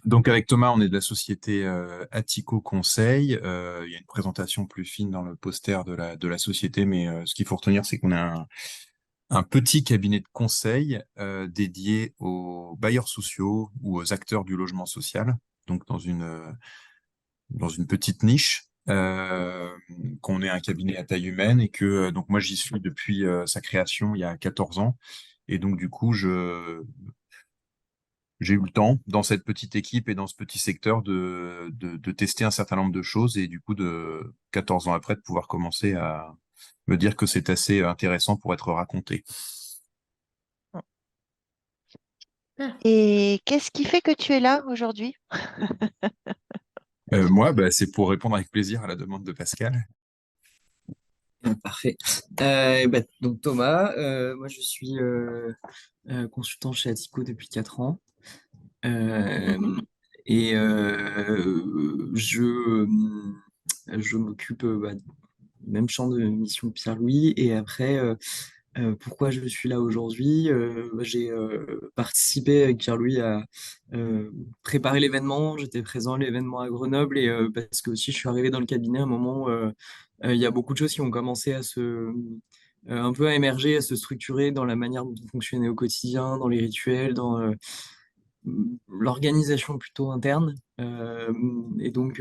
Donc avec Thomas, on est de la société Attico Conseil. Il y a une présentation plus fine dans le poster de la société, mais ce qu'il faut retenir, c'est qu'on a un petit cabinet de conseil dédié aux bailleurs sociaux ou aux acteurs du logement social, donc dans une petite niche. Qu'on est un cabinet à taille humaine et que donc moi j'y suis depuis sa création il y a 14 ans et donc du coup j'ai eu le temps, dans cette petite équipe et dans ce petit secteur, de tester un certain nombre de choses et du coup, 14 ans après, de pouvoir commencer à me dire que c'est assez intéressant pour être raconté. Et qu'est-ce qui fait que tu es là aujourd'hui? Moi, bah, c'est pour répondre avec plaisir à la demande de Pascal. Parfait. Donc Thomas, moi je suis consultant chez Atico depuis 4 ans. Euh, et je m'occupe même champ de mission que Pierre-Louis. Et après, pourquoi je suis là aujourd'hui? J'ai participé avec Pierre-Louis à préparer l'événement. J'étais présent à l'événement à Grenoble et parce que aussi je suis arrivé dans le cabinet à un moment où il y a beaucoup de choses qui ont commencé à un peu à émerger, à se structurer dans la manière dont on fonctionnait au quotidien, dans les rituels, dans l'organisation plutôt interne. Et donc,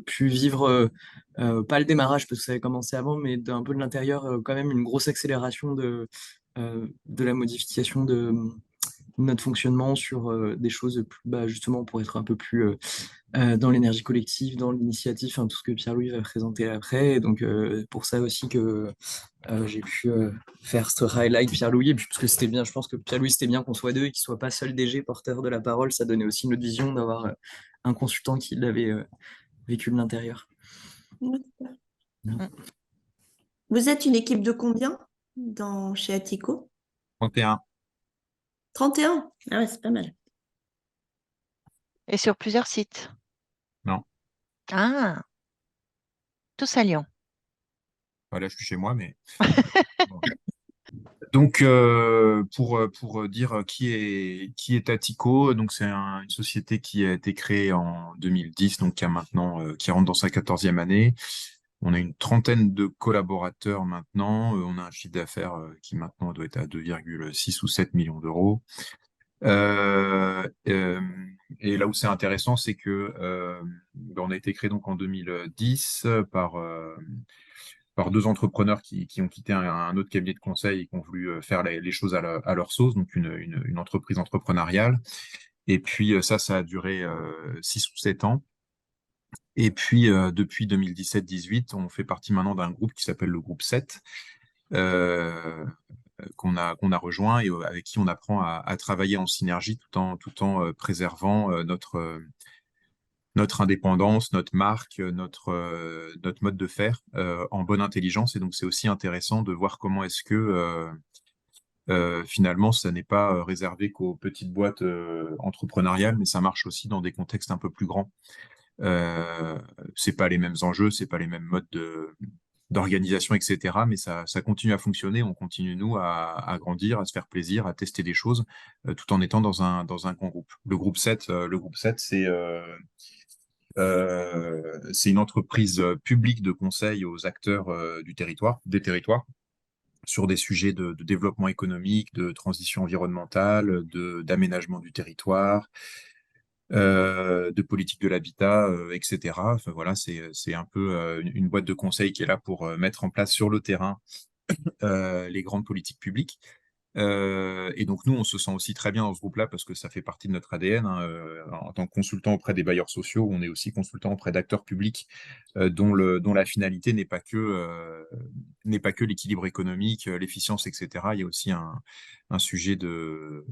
pu vivre, pas le démarrage parce que ça avait commencé avant, mais d'un peu de l'intérieur, quand même une grosse accélération de la modification de notre fonctionnement sur des choses plus, justement pour être un peu plus dans l'énergie collective, dans l'initiative, enfin, tout ce que Pierre-Louis va présenter après. Et donc, pour ça aussi que j'ai pu faire ce highlight Pierre-Louis, et puis parce que c'était bien, je pense que Pierre-Louis, c'était bien qu'on soit deux et qu'il soit pas seul DG porteur de la parole. Ça donnait aussi une autre vision d'avoir un consultant qui l'avait vécu de l'intérieur. Mm. Vous êtes une équipe de combien chez Atico? 31. 31. Ah ouais, c'est pas mal. Et sur plusieurs sites. Non, Ah, tous à Lyon. voilà, je suis chez moi, mais bon. Donc pour dire qui est Attico, donc c'est une société qui a été créée en 2010, donc qui rentre dans sa 14e année. On a une trentaine de collaborateurs maintenant. On a un chiffre d'affaires qui maintenant doit être à 2,6 ou 7 millions d'euros. Euh, euh, et là où c'est intéressant, c'est que on a été créé donc en 2010 par deux entrepreneurs qui ont quitté un autre cabinet de conseil et qui ont voulu faire les choses à leur sauce, donc une entreprise entrepreneuriale. Et puis ça a duré 6 ou 7 ans. Et puis depuis 2017-18, on fait partie maintenant d'un groupe qui s'appelle le groupe 7, euh, qu'on a rejoint et avec qui on apprend à travailler en synergie tout en préservant notre indépendance, notre marque, notre mode de faire en bonne intelligence. Et donc, c'est aussi intéressant de voir comment est-ce que finalement, ça n'est pas réservé qu'aux petites boîtes entrepreneuriales, mais ça marche aussi dans des contextes un peu plus grands. Euh, c'est pas les mêmes enjeux, c'est pas les mêmes modes d'organisation, etc. Mais ça continue à fonctionner. On continue, nous, à grandir, à se faire plaisir, à tester des choses, tout en étant dans un grand groupe. Le groupe 7, c'est une entreprise publique de conseil aux acteurs des territoires, sur des sujets de développement économique, de transition environnementale, d'aménagement du territoire, de politique de l'habitat, etc. Enfin voilà, c'est un peu une boîte de conseil qui est là pour mettre en place sur le terrain les grandes politiques publiques. Et donc nous, on se sent aussi très bien dans ce groupe-là parce que ça fait partie de notre ADN, hein, en tant que consultant auprès des bailleurs sociaux, on est aussi consultant auprès d'acteurs publics dont la finalité n'est pas que l'équilibre économique, l'efficience, etc. Il y a aussi un sujet de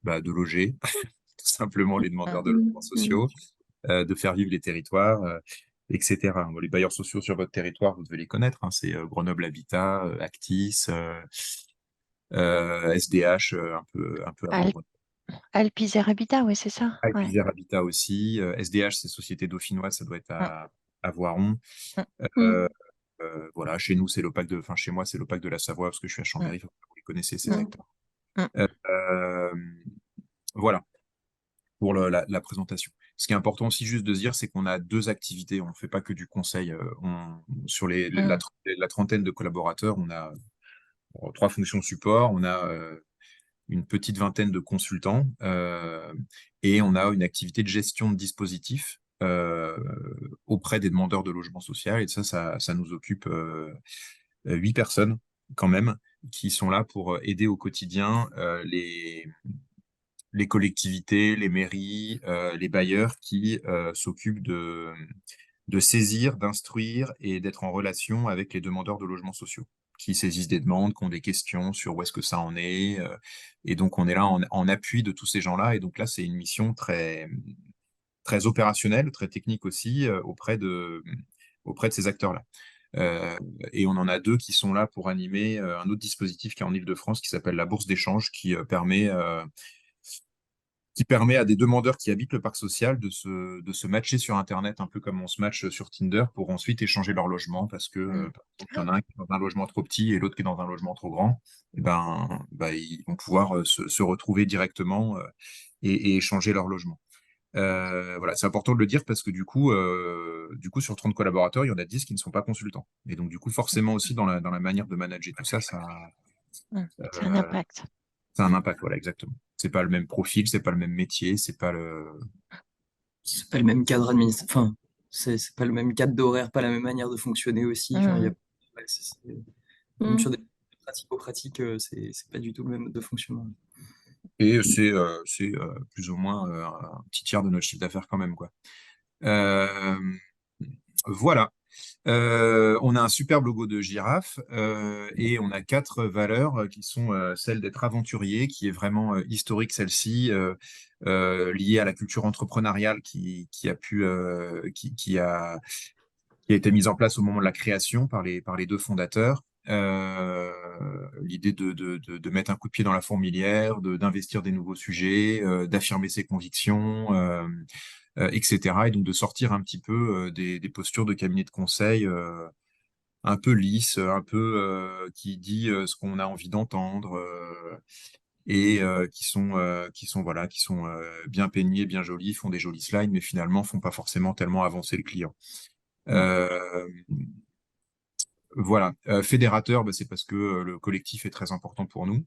loger, tout simplement les demandeurs de logements sociaux, de faire vivre les territoires, etc. Bon, les bailleurs sociaux sur votre territoire, vous devez les connaître, hein, c'est Grenoble Habitat, Actis, SDH, un peu avant Al- Grenoble. Alpizer Habitat, oui, c'est ça. Ouais. Alpizer Habitat aussi. SDH, c'est Société Dauphinoise, ça doit être Mm, à Voiron. mm, Euh, voilà, chez nous, enfin chez moi, c'est l'Opac de la Savoie, parce que je suis à mm, Chambéry, vous les connaissez, ces mm, Mm. acteurs. mm. Euh, euh, voilà. pour la présentation. Ce qui est important aussi juste de se dire, c'est qu'on a 2 activités. On ne fait pas que du conseil. Sur la trentaine de collaborateurs, on a 3 fonctions support, on a une petite vingtaine de consultants et on a une activité de gestion de dispositifs auprès des demandeurs de logement social. Et ça nous occupe 8 personnes quand même qui sont là pour aider au quotidien les collectivités, les mairies, les bailleurs qui s'occupent de saisir, d'instruire et d'être en relation avec les demandeurs de logements sociaux, qui saisissent des demandes, qui ont des questions sur où est-ce que ça en est. Et donc, on est là en appui de tous ces gens-là. Et donc là, c'est une mission très, très opérationnelle, très technique aussi, auprès de ces acteurs-là. Et on en a 2 qui sont là pour animer un autre dispositif qui est en Île-de-France qui s'appelle la bourse d'échange, qui permet à des demandeurs qui habitent le parc social de se matcher sur Internet, un peu comme on se matche sur Tinder, pour ensuite échanger leur logement, parce que par exemple, il y en a un qui est dans un logement trop petit et l'autre qui est dans un logement trop grand. Et ils vont pouvoir se retrouver directement et échanger leur logement. Voilà, c'est important de le dire parce que du coup, sur 30 collaborateurs, il y en a 10 qui ne sont pas consultants. Et donc, du coup, forcément aussi dans la manière de manager tout ça, C'est un impact. ça a un impact, voilà, exactement. C'est pas le même profil, c'est pas le même métier, c'est pas le même cadre administratif. Enfin, c'est pas le même cadre d'horaire, pas la même manière de fonctionner aussi. Enfin, ouais, même sur des pratico-pratiques, c'est pas du tout le même mode de fonctionnement. Et c'est plus ou moins un petit tiers de notre chiffre d'affaires quand même, quoi. Euh, voilà. On a un superbe logo de girafe et on a 4 valeurs qui sont celle d'être aventurier, qui est vraiment historique celle-ci, liée à la culture entrepreneuriale qui a été mise en place au moment de la création par les 2 fondateurs. L'idée de mettre un coup de pied dans la fourmilière, d'investir des nouveaux sujets, d'affirmer ses convictions, etc. Et donc de sortir un petit peu des postures de cabinet de conseil un peu lisses, un peu qui dit ce qu'on a envie d'entendre et qui sont bien peignés, bien jolis, font des jolis slides, mais finalement font pas forcément tellement avancer le client. Euh, Voilà. Fédérateur, c'est parce que le collectif est très important pour nous,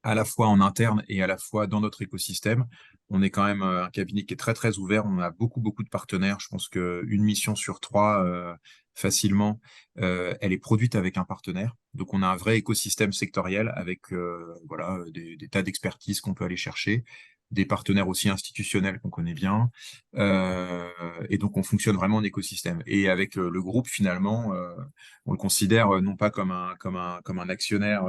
à la fois en interne et à la fois dans notre écosystème. On est quand même un cabinet qui est très très ouvert. On a beaucoup beaucoup de partenaires. Je pense qu'une mission sur 3 facilement, elle est produite avec un partenaire. Donc on a un vrai écosystème sectoriel avec voilà des tas d'expertises qu'on peut aller chercher, des partenaires aussi institutionnels qu'on connaît bien. Et donc on fonctionne vraiment en écosystème. Et avec le groupe finalement, on le considère non pas comme un actionnaire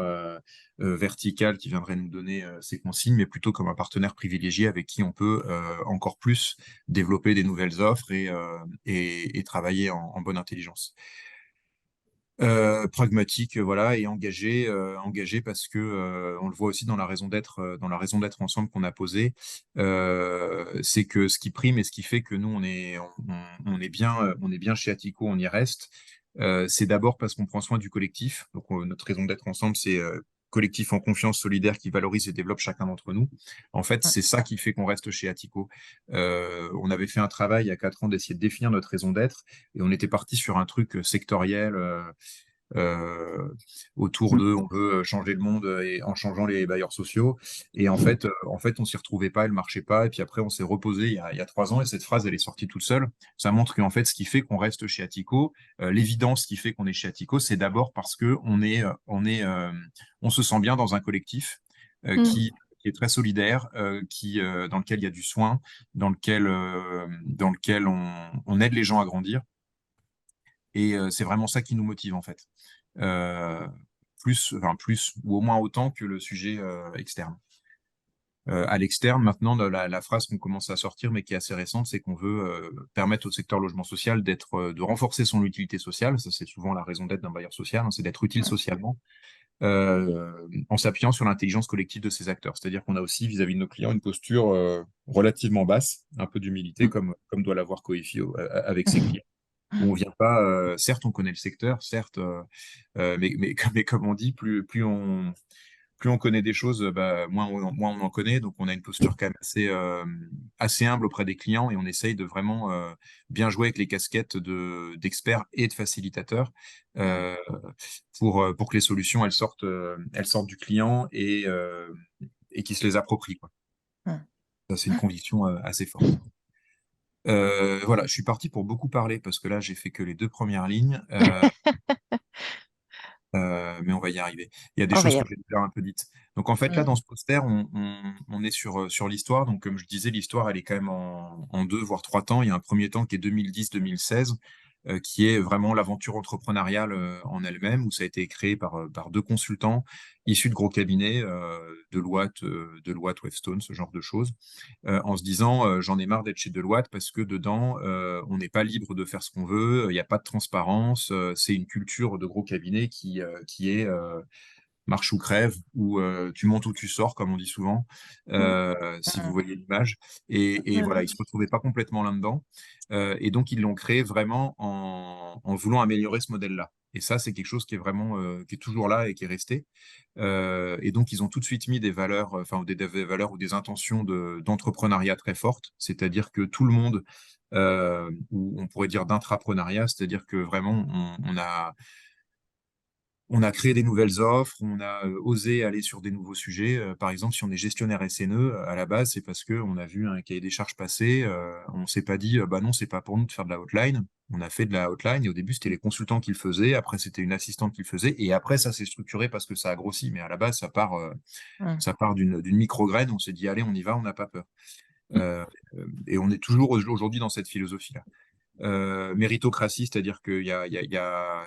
vertical qui viendrait nous donner ses consignes, mais plutôt comme un partenaire privilégié avec qui on peut encore plus développer des nouvelles offres et travailler en bonne intelligence. Pragmatique, voilà, et engagé parce que on le voit aussi dans la raison d'être ensemble qu'on a posée, c'est que ce qui prime et ce qui fait que nous on est bien chez Atico, on y reste. C'est d'abord parce qu'on prend soin du collectif. Donc notre raison d'être ensemble, c'est collectif en confiance, solidaire, qui valorise et développe chacun d'entre nous. En fait, c'est ça qui fait qu'on reste chez Atico. On avait fait un travail il y a 4 ans d'essayer de définir notre raison d'être et on était parti sur un truc sectoriel euh, autour de on veut changer le monde et en changeant les bailleurs sociaux. Et en fait, on s'y retrouvait pas, elle marchait pas. Et puis après, on s'est reposé il y a 3 ans et cette phrase, elle est sortie toute seule. Ça montre qu'en fait, ce qui fait qu'on reste chez Atico, l'évidence qui fait qu'on est chez Atico, c'est d'abord parce que on se sent bien dans un collectif qui est très solidaire, dans lequel il y a du soin, dans lequel on aide les gens à grandir. Et c'est vraiment ça qui nous motive en fait. Euh, plus ou au moins autant que le sujet externe. À l'externe, maintenant, la phrase qu'on commence à sortir, mais qui est assez récente, c'est qu'on veut permettre au secteur logement social de renforcer son utilité sociale. Ça, c'est souvent la raison d'être d'un bailleur social, hein, c'est d'être utile socialement, en s'appuyant sur l'intelligence collective de ces acteurs. C'est-à-dire qu'on a aussi vis-à-vis de nos clients une posture relativement basse, un peu d'humilité, comme doit l'avoir Coefi avec ses clients. Où on vient pas, certes, on connaît le secteur, certes, mais comme on dit, plus plus on connaît des choses, moins on en connaît. Donc, on a une posture quand même assez humble auprès des clients et on essaye de vraiment bien jouer avec les casquettes d'experts et de facilitateurs euh, pour que les solutions elles sortent du client et qu'ils se les approprient, quoi. Mm. Ça, c'est une conviction assez forte. Voilà, je suis parti pour beaucoup parler parce que là, j'ai fait que les 2 premières lignes. Mais on va y arriver. Il y a des On va choses y que aller. j'ai déjà un peu dites. Donc en fait, là, Mm. dans ce poster, on est sur l'histoire. Donc comme je disais, l'histoire, elle est quand même en 2 voire 3 temps. Il y a un premier temps qui est 2010-2016, qui est vraiment l'aventure entrepreneuriale en elle-même, où ça a été créé par 2 consultants issus de gros cabinets, Deloitte, Wavestone, ce genre de choses, en se disant, j'en ai marre d'être chez Deloitte parce que dedans, on n'est pas libre de faire ce qu'on veut, il n'y a pas de transparence, c'est une culture de gros cabinets qui est marche ou crève, ou tu montes ou tu sors, comme on dit souvent, si vous Mm. voyez l'image. Et Ouais, voilà, ouais. ils se retrouvaient pas complètement là-dedans. Et donc, ils l'ont créé vraiment en voulant améliorer ce modèle-là. Et ça, c'est quelque chose qui est vraiment, qui est toujours là et qui est resté. Et donc, ils ont tout de suite mis des valeurs, enfin, des valeurs ou des intentions d'entrepreneuriat très fortes. C'est-à-dire que tout le monde, ou on pourrait dire d'intrapreneuriat, c'est-à-dire que vraiment, on a créé des nouvelles offres, on a osé aller sur des nouveaux sujets. Par exemple, si on est gestionnaire SNE, à la base, c'est parce qu'on a vu un cahier des charges passer. On s'est pas dit, bah non, c'est pas pour nous de faire de la hotline. On a fait de la hotline et au début, c'était les consultants qui le faisaient. Après, c'était une assistante qui le faisait. Et après, ça s'est structuré parce que ça a grossi. Mais à la base, Mm. ça part d'une micro-graine. On s'est dit, allez, on y va, on n'a pas peur. Et on est toujours aujourd'hui dans cette philosophie-là. Méritocratie, c'est-à-dire que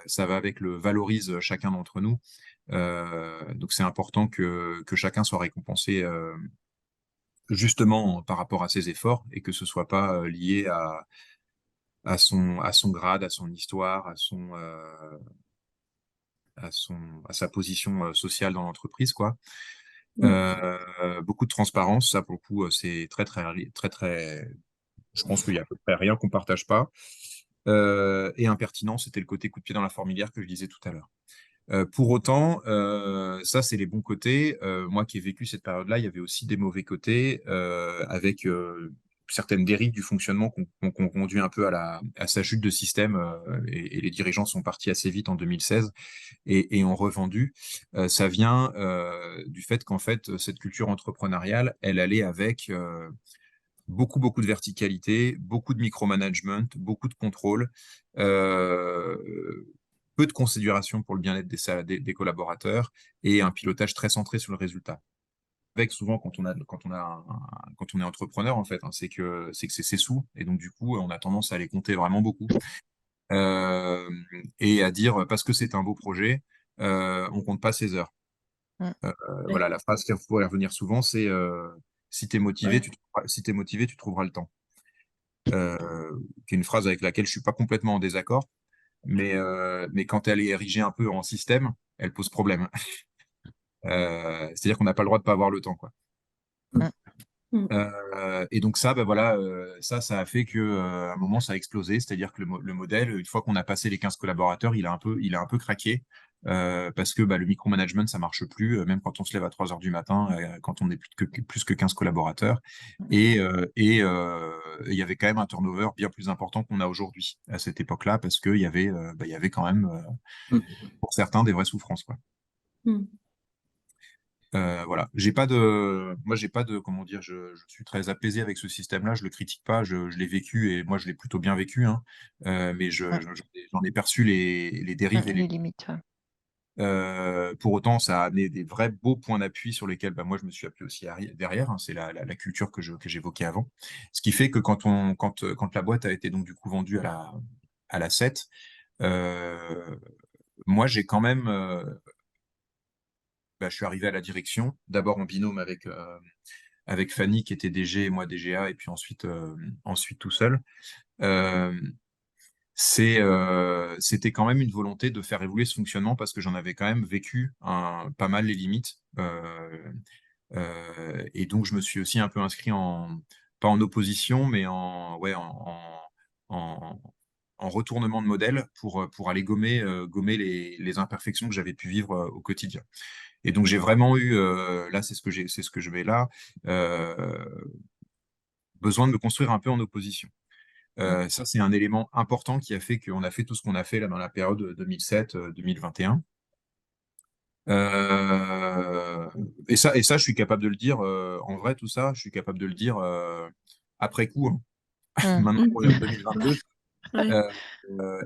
ça va avec le valorise chacun d'entre nous. Donc c'est important que chacun soit récompensé justement par rapport à ses efforts et que ce soit pas lié à son grade, à son histoire, à sa position sociale dans l'entreprise, quoi. Beaucoup de transparence, ça pour le coup, c'est très, très, très, très. Je pense qu'il y a à peu près rien qu'on partage pas. Et impertinent, c'était le côté coup de pied dans la fourmilière que je disais tout à l'heure. Pour autant, ça, c'est les bons côtés. Moi qui ai vécu cette période-là, il y avait aussi des mauvais côtés, avec certaines dérives du fonctionnement qu'on conduit un peu à sa chute de système, et les dirigeants sont partis assez vite en 2016 et ont revendu. Ça vient du fait qu'en fait, cette culture entrepreneuriale, elle allait avec beaucoup de verticalité, beaucoup de micromanagement, beaucoup de contrôle, euh, peu de considération pour le bien-être des collaborateurs et un pilotage très centré sur le résultat. Avec souvent quand on est entrepreneur en fait, hein, c'est que c'est ses sous et donc du coup on a tendance à les compter vraiment beaucoup, euh, et à dire parce que c'est un beau projet, on compte pas ses heures. Mm. Ouais. Voilà, la phrase qui pourrait revenir souvent, c'est si t'es motivé, Ouais. tu trouveras le temps. Qui est une phrase avec laquelle je suis pas complètement en désaccord, mais quand elle est érigée un peu en système, elle pose problème. C'est-à-dire qu'on n'a pas le droit de pas avoir le temps, quoi. Mm. Mm. Et donc ça, ben voilà, ça a fait que à un moment ça a explosé, c'est-à-dire que le modèle, une fois qu'on a passé les 15 collaborateurs, il a un peu craqué. Parce que le micromanagement, ça marche plus, même quand on se lève à 3 heures du matin, quand on est plus que 15 collaborateurs. Et il y avait quand même un turnover bien plus important qu'on a aujourd'hui à cette époque-là, parce qu'il y avait quand même, pour certains, des vraies souffrances, quoi. Mm. Voilà. Moi, j'ai pas de, comment dire, je suis très apaisé avec ce système-là. Je le critique pas. Je l'ai vécu et moi, je l'ai plutôt bien vécu, hein. Mais Mm. j'en ai perçu les dérives et Les limites. Ouais. pour autant, ça a amené des vrais beaux points d'appui sur lesquels, moi, je me suis appuyé aussi derrière, hein. C'est la culture que j'évoquais avant. Ce qui fait que quand la boîte a été donc du coup vendue à la 7, moi, j'ai quand même, je suis arrivé à la direction, d'abord en binôme avec Fanny qui était DG et moi DGA, et puis ensuite tout seul. Euh, C'était quand même une volonté de faire évoluer ce fonctionnement parce que j'en avais quand même vécu pas mal les limites. Et donc je me suis aussi un peu inscrit pas en opposition, mais en en retournement de modèle pour aller gommer les imperfections que j'avais pu vivre au quotidien. Et donc j'ai vraiment eu, là c'est ce que je vais là, besoin de me construire un peu en opposition. Ça, c'est un élément important qui a fait qu'on a fait tout ce qu'on a fait là dans la période 2007-2021. Et ça, je suis capable de le dire, en vrai, tout ça, je suis capable de le dire après coup, hein. Maintenant, on est en 2022. Ouais. On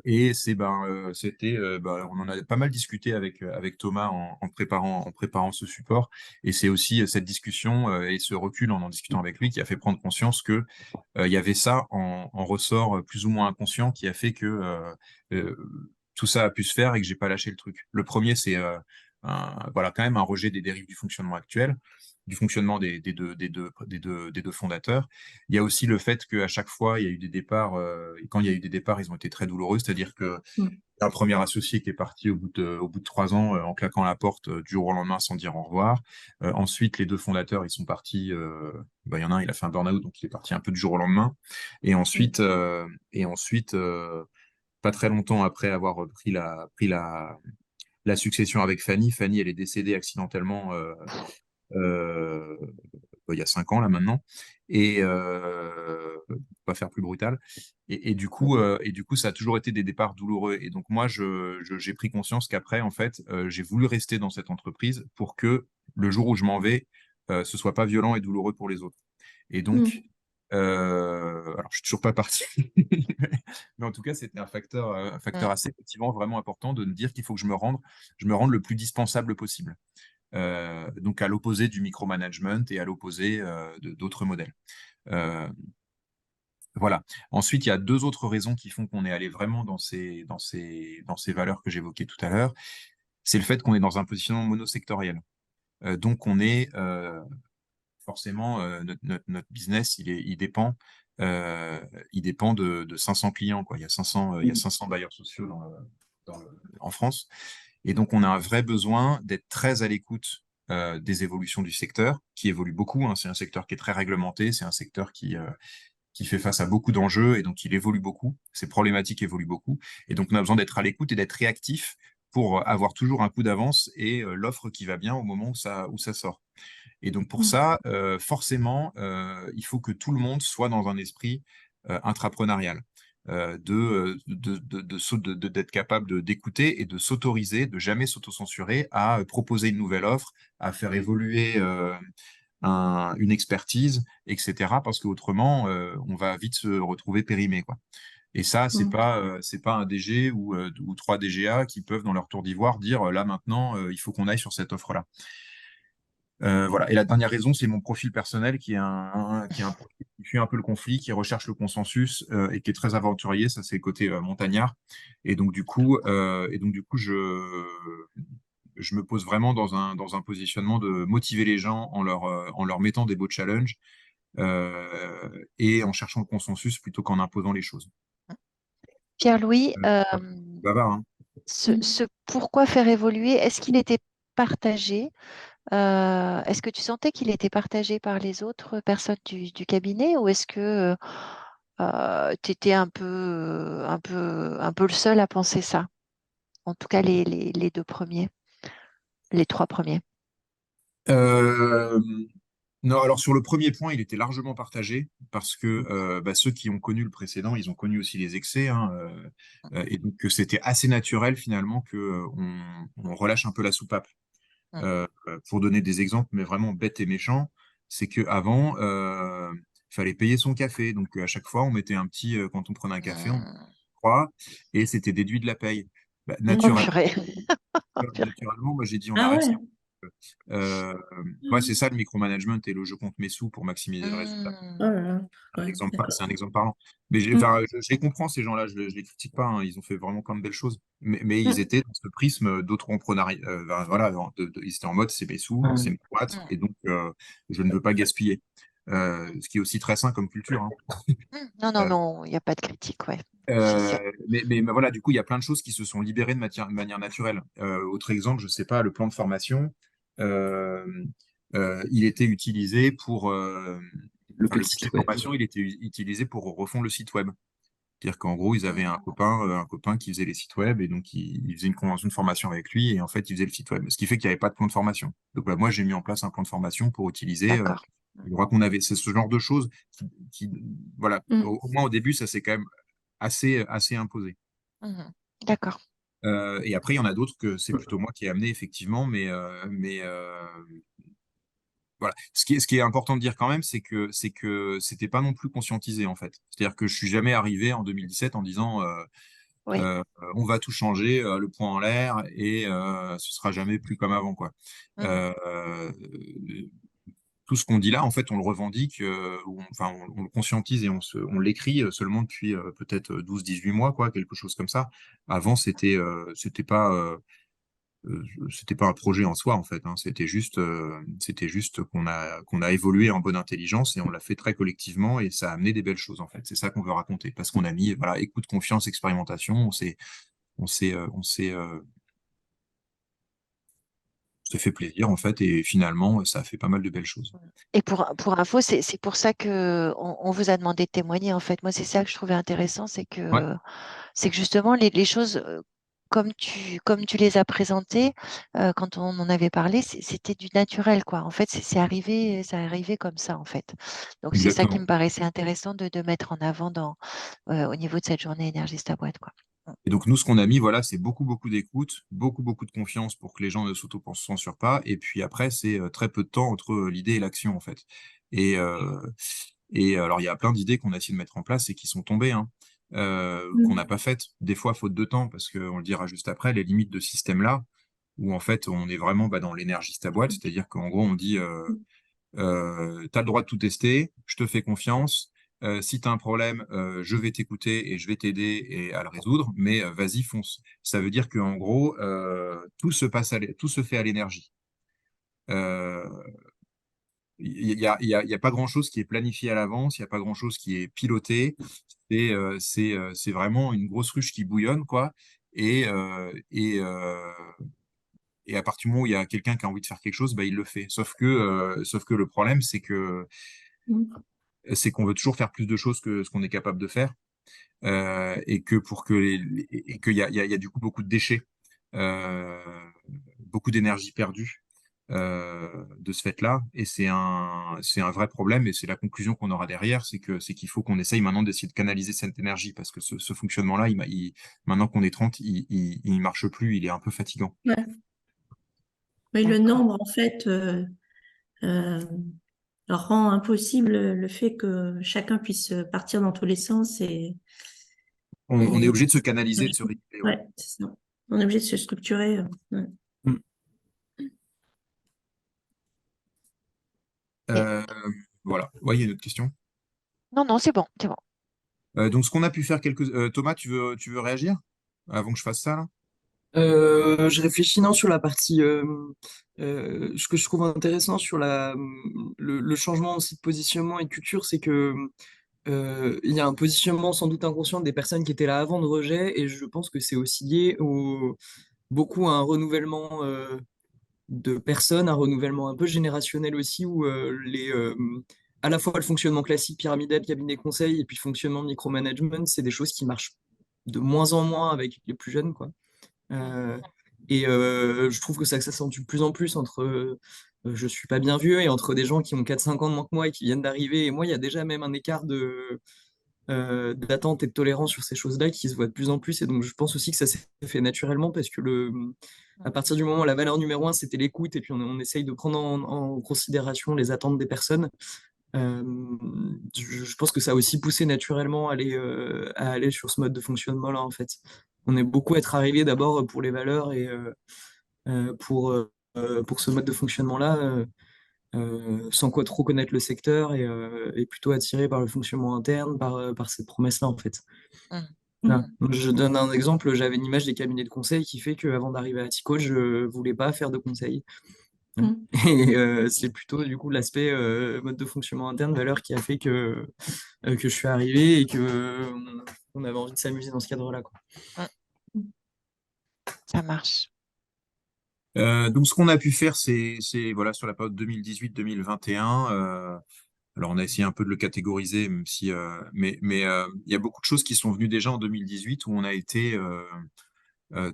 en a pas mal discuté avec Thomas en préparant ce support. Et c'est aussi cette discussion et ce recul en discutant avec lui qui a fait prendre conscience que il y avait ça en ressort plus ou moins inconscient qui a fait que euh, tout ça a pu se faire et que j'ai pas lâché le truc. Le premier, c'est voilà, quand même un rejet des dérives du fonctionnement actuel, du fonctionnement des deux fondateurs. Il y a aussi le fait qu'à chaque fois, il y a eu des départs, et quand il y a eu des départs, ils ont été très douloureux, c'est-à-dire que un premier associé qui est parti au bout de 3 ans en claquant la porte du jour au lendemain sans dire au revoir. Ensuite, les deux fondateurs, ils sont partis. Il y en a un, il a fait un burn-out, donc il est parti un peu du jour au lendemain. Et ensuite, pas très longtemps après avoir pris la succession avec Fanny, elle est décédée accidentellement euh, il y a 5 ans là maintenant, et pour pas faire plus brutal. Et du coup, ça a toujours été des départs douloureux. Et donc moi, j'ai pris conscience qu'après, en fait, j'ai voulu rester dans cette entreprise pour que le jour où je m'en vais, ce soit pas violent et douloureux pour les autres. Et donc, alors je suis toujours pas parti, mais en tout cas, c'était un facteur assez effectivement vraiment important de me dire qu'il faut que je me rende le plus dispensable possible. Donc à l'opposé du micromanagement et à l'opposé d'autres modèles. Euh, voilà. Ensuite, il y a deux autres raisons qui font qu'on est allé vraiment dans ces valeurs que j'évoquais tout à l'heure. C'est le fait qu'on est dans un positionnement monosectoriel. Donc on est forcément notre business, il dépend de 500 clients, quoi. Il y a 500 bailleurs sociaux en France. Et donc, on a un vrai besoin d'être très à l'écoute des évolutions du secteur, qui évolue beaucoup, hein. C'est un secteur qui est très réglementé, c'est un secteur qui fait face à beaucoup d'enjeux, et donc il évolue beaucoup. Ces problématiques évoluent beaucoup. Et donc, on a besoin d'être à l'écoute et d'être réactif pour avoir toujours un coup d'avance et l'offre qui va bien au moment où ça sort. Et donc, pour ça, forcément, il faut que tout le monde soit dans un esprit intrapreneurial. D'être capable d'écouter et de s'autoriser, de jamais s'autocensurer à proposer une nouvelle offre, à faire évoluer une expertise, etc. Parce qu'autrement, on va vite se retrouver périmé, quoi. Et ça, c'est pas un DG ou 3 DGA qui peuvent, dans leur tour d'ivoire, dire là maintenant, il faut qu'on aille sur cette offre-là. Voilà. Et la dernière raison, c'est mon profil personnel qui est un profil qui fuit un peu le conflit, qui recherche le consensus et qui est très aventurier. Ça, c'est le côté montagnard. Et donc, du coup, je me pose vraiment dans un positionnement de motiver les gens en leur mettant des beaux challenges et en cherchant le consensus plutôt qu'en imposant les choses. Pierre-Louis, Bavard, hein. ce pourquoi faire évoluer, est-ce qu'il était partagé? Est-ce que tu sentais qu'il était partagé par les autres personnes du cabinet ou est-ce que tu étais un peu le seul à penser ça? En tout cas, les deux premiers, les trois premiers. Euh, Non, alors sur le premier point, il était largement partagé parce que ceux qui ont connu le précédent, ils ont connu aussi les excès, hein, et donc que c'était assez naturel finalement que on relâche un peu la soupape. Mm. Pour donner des exemples, mais vraiment bêtes et méchants, c'est que avant, fallait payer son café, donc à chaque fois on mettait un petit, quand on prenait un café, on Mm. croit, et c'était déduit de la paye. Oh purée. Oh, purée. Naturellement, moi j'ai dit on Ah arrête ça. ouais. Euh, ouais, c'est ça le micromanagement et le je compte mes sous pour maximiser le résultat. Oh Mm. là là. Un Ouais, exemple, d'accord. c'est un exemple parlant. Mais Mm. enfin, je les comprends, ces gens-là, je les critique pas, hein, ils ont fait vraiment plein de belles choses. Mais ils Mm. étaient dans ce prisme d'auto-entrepreneuriat. Voilà, ils étaient en mode c'est mes sous, c'est mes boîtes, Mm. et donc je ne veux pas gaspiller. Ce qui est aussi très sain comme culture, hein. Mm. Non, non, Euh, non, il n'y a pas de critique, ouais. C'est sûr. mais voilà, du coup, il y a plein de choses qui se sont libérées de manière naturelle. Autre exemple, je sais pas, le plan de formation, euh, il était utilisé pour, Le enfin, le petit budget site de web. formation, il était utilisé pour refondre le site web. C'est-à-dire qu'en gros, ils avaient un copain qui faisait les sites web et donc il faisait une convention de formation avec lui et en fait, il faisait le site web. Ce qui fait qu'il n'y avait pas de plan de formation. Donc, bah, moi, j'ai mis en place un plan de formation pour utiliser. D'accord. Je crois qu'on avait, c'est ce genre de choses qui voilà, Mm. au moins au début, ça s'est quand même assez imposé. Mhm. D'accord. Et après, il y en a d'autres que c'est plutôt moi qui ai amené, effectivement, voilà. Ce qui est important de dire quand même, c'est que c'était pas non plus conscientisé, en fait. C'est-à-dire que je suis jamais arrivé en 2017 en disant Oui. on va tout changer, le point en l'air, et ce sera jamais plus comme avant, quoi. Mhm. Euh, Tout ce qu'on dit là, en fait, on le revendique, enfin, on le conscientise et on l'écrit seulement depuis peut-être 12-18 mois, quoi, quelque chose comme ça. Avant, c'était pas un projet en soi, en fait, hein. C'était juste qu'on a évolué en bonne intelligence et on l'a fait très collectivement et ça a amené des belles choses, en fait. C'est ça qu'on veut raconter parce qu'on a mis, voilà, écoute, confiance, expérimentation. On s'est fait plaisir, en fait, et finalement, ça a fait pas mal de belles choses. Et pour info, c'est pour ça que on vous a demandé de témoigner, en fait. Moi, c'est ça que je trouvais intéressant, Ouais, c'est que justement, les choses, comme tu les as présentées, quand on en avait parlé, c'était du naturel, quoi. En fait, c'est arrivé comme ça, en fait. Donc, c'est ça qui me exactement. paraissait intéressant de mettre en avant au niveau de cette journée énergiste à boîte, quoi. Et donc, nous, ce qu'on a mis, voilà, c'est beaucoup, beaucoup d'écoute, beaucoup, beaucoup de confiance pour que les gens ne s'auto-censurent pas. Et puis après, c'est très peu de temps entre l'idée et l'action, en fait. Et, euh, et alors, il y a plein d'idées qu'on a essayé de mettre en place et qui sont tombées, hein, qu'on n'a Mm. pas faites. Des fois, faute de temps, parce qu'on le dira juste après, les limites de ce système-là, où en fait, on est vraiment dans l'énergiste à boîte, c'est-à-dire qu'en gros, on dit tu as le droit de tout tester, je te fais confiance. Si tu as un problème, je vais t'écouter et je vais t'aider à le résoudre, mais vas-y, fonce. Ça veut dire qu'en gros, tout se fait à l'énergie. Euh, Il y a pas grand-chose qui est planifié à l'avance, il n'y a pas grand-chose qui est piloté. C'est vraiment une grosse ruche qui bouillonne, quoi. Et, euh, et, euh, et à partir du moment où il y a quelqu'un qui a envie de faire quelque chose, bah, il le fait. Sauf que le problème, Mm. c'est qu'on veut toujours faire plus de choses que ce qu'on est capable de faire, et que pour que et qu'il y a du coup beaucoup de déchets, euh, beaucoup d'énergie perdue de ce fait-là, et c'est un vrai problème, et c'est la conclusion qu'on aura derrière, c'est qu'il faut qu'on essaye maintenant d'essayer de canaliser cette énergie, parce que ce fonctionnement-là, maintenant qu'on est 30, il marche plus, il est un peu fatigant. Ouais. Mais le D'accord. nombre, en fait, euh, rend impossible le fait que chacun puisse partir dans tous les sens On est et obligé de se canaliser, de se réguler, ouais. ouais, c'est ça. On est obligé de se structurer. Ouais. Mm. Et- Euh, voilà. Ouais, il y a une autre question. Non, non, c'est bon, c'est bon. Donc, ce qu'on a pu faire Thomas, tu veux réagir avant que je fasse ça, là? Je réfléchis non sur la partie ce que je trouve intéressant sur le changement aussi de positionnement et de culture, c'est que il y a un positionnement sans doute inconscient des personnes qui étaient là avant de rejet, et je pense que c'est aussi lié beaucoup à un renouvellement de personnes, un renouvellement un peu générationnel aussi, où à la fois le fonctionnement classique pyramidal, cabinet conseil, et puis le fonctionnement micromanagement, c'est des choses qui marchent de moins en moins avec les plus jeunes, quoi. Euh, je trouve que ça s'accentue de plus en plus entre je suis pas bien vieux et entre des gens qui ont 4-5 ans de moins que moi et qui viennent d'arriver. Et moi, il y a déjà même un écart d'attente et de tolérance sur ces choses-là qui se voit de plus en plus. Et donc, je pense aussi que ça s'est fait naturellement parce que à partir du moment où la valeur numéro un, c'était l'écoute, et puis on essaye de prendre en considération les attentes des personnes. euh, je pense que ça a aussi poussé naturellement à aller sur ce mode de fonctionnement-là, en fait. On est beaucoup à être arrivé d'abord pour les valeurs et pour ce mode de fonctionnement-là, sans quoi trop connaître le secteur, et plutôt attiré par le fonctionnement interne, par cette promesse-là, en fait. Mhm. Voilà. Mm. Donc, je donne un exemple, j'avais une image des cabinets de conseil qui fait qu'avant d'arriver à Tico, je voulais pas faire de conseil. Mm. Et c'est plutôt du coup l'aspect mode de fonctionnement interne, valeur, qui a fait que je suis arrivé et que on avait envie de s'amuser dans ce cadre-là, quoi. Mhm. Mm. Ça marche. Donc, ce qu'on a pu faire, c'est voilà, sur la période 2018-2021, Alors, on a essayé un peu de le catégoriser, même si, mais il y a beaucoup de choses qui sont venues déjà en 2018 où on a été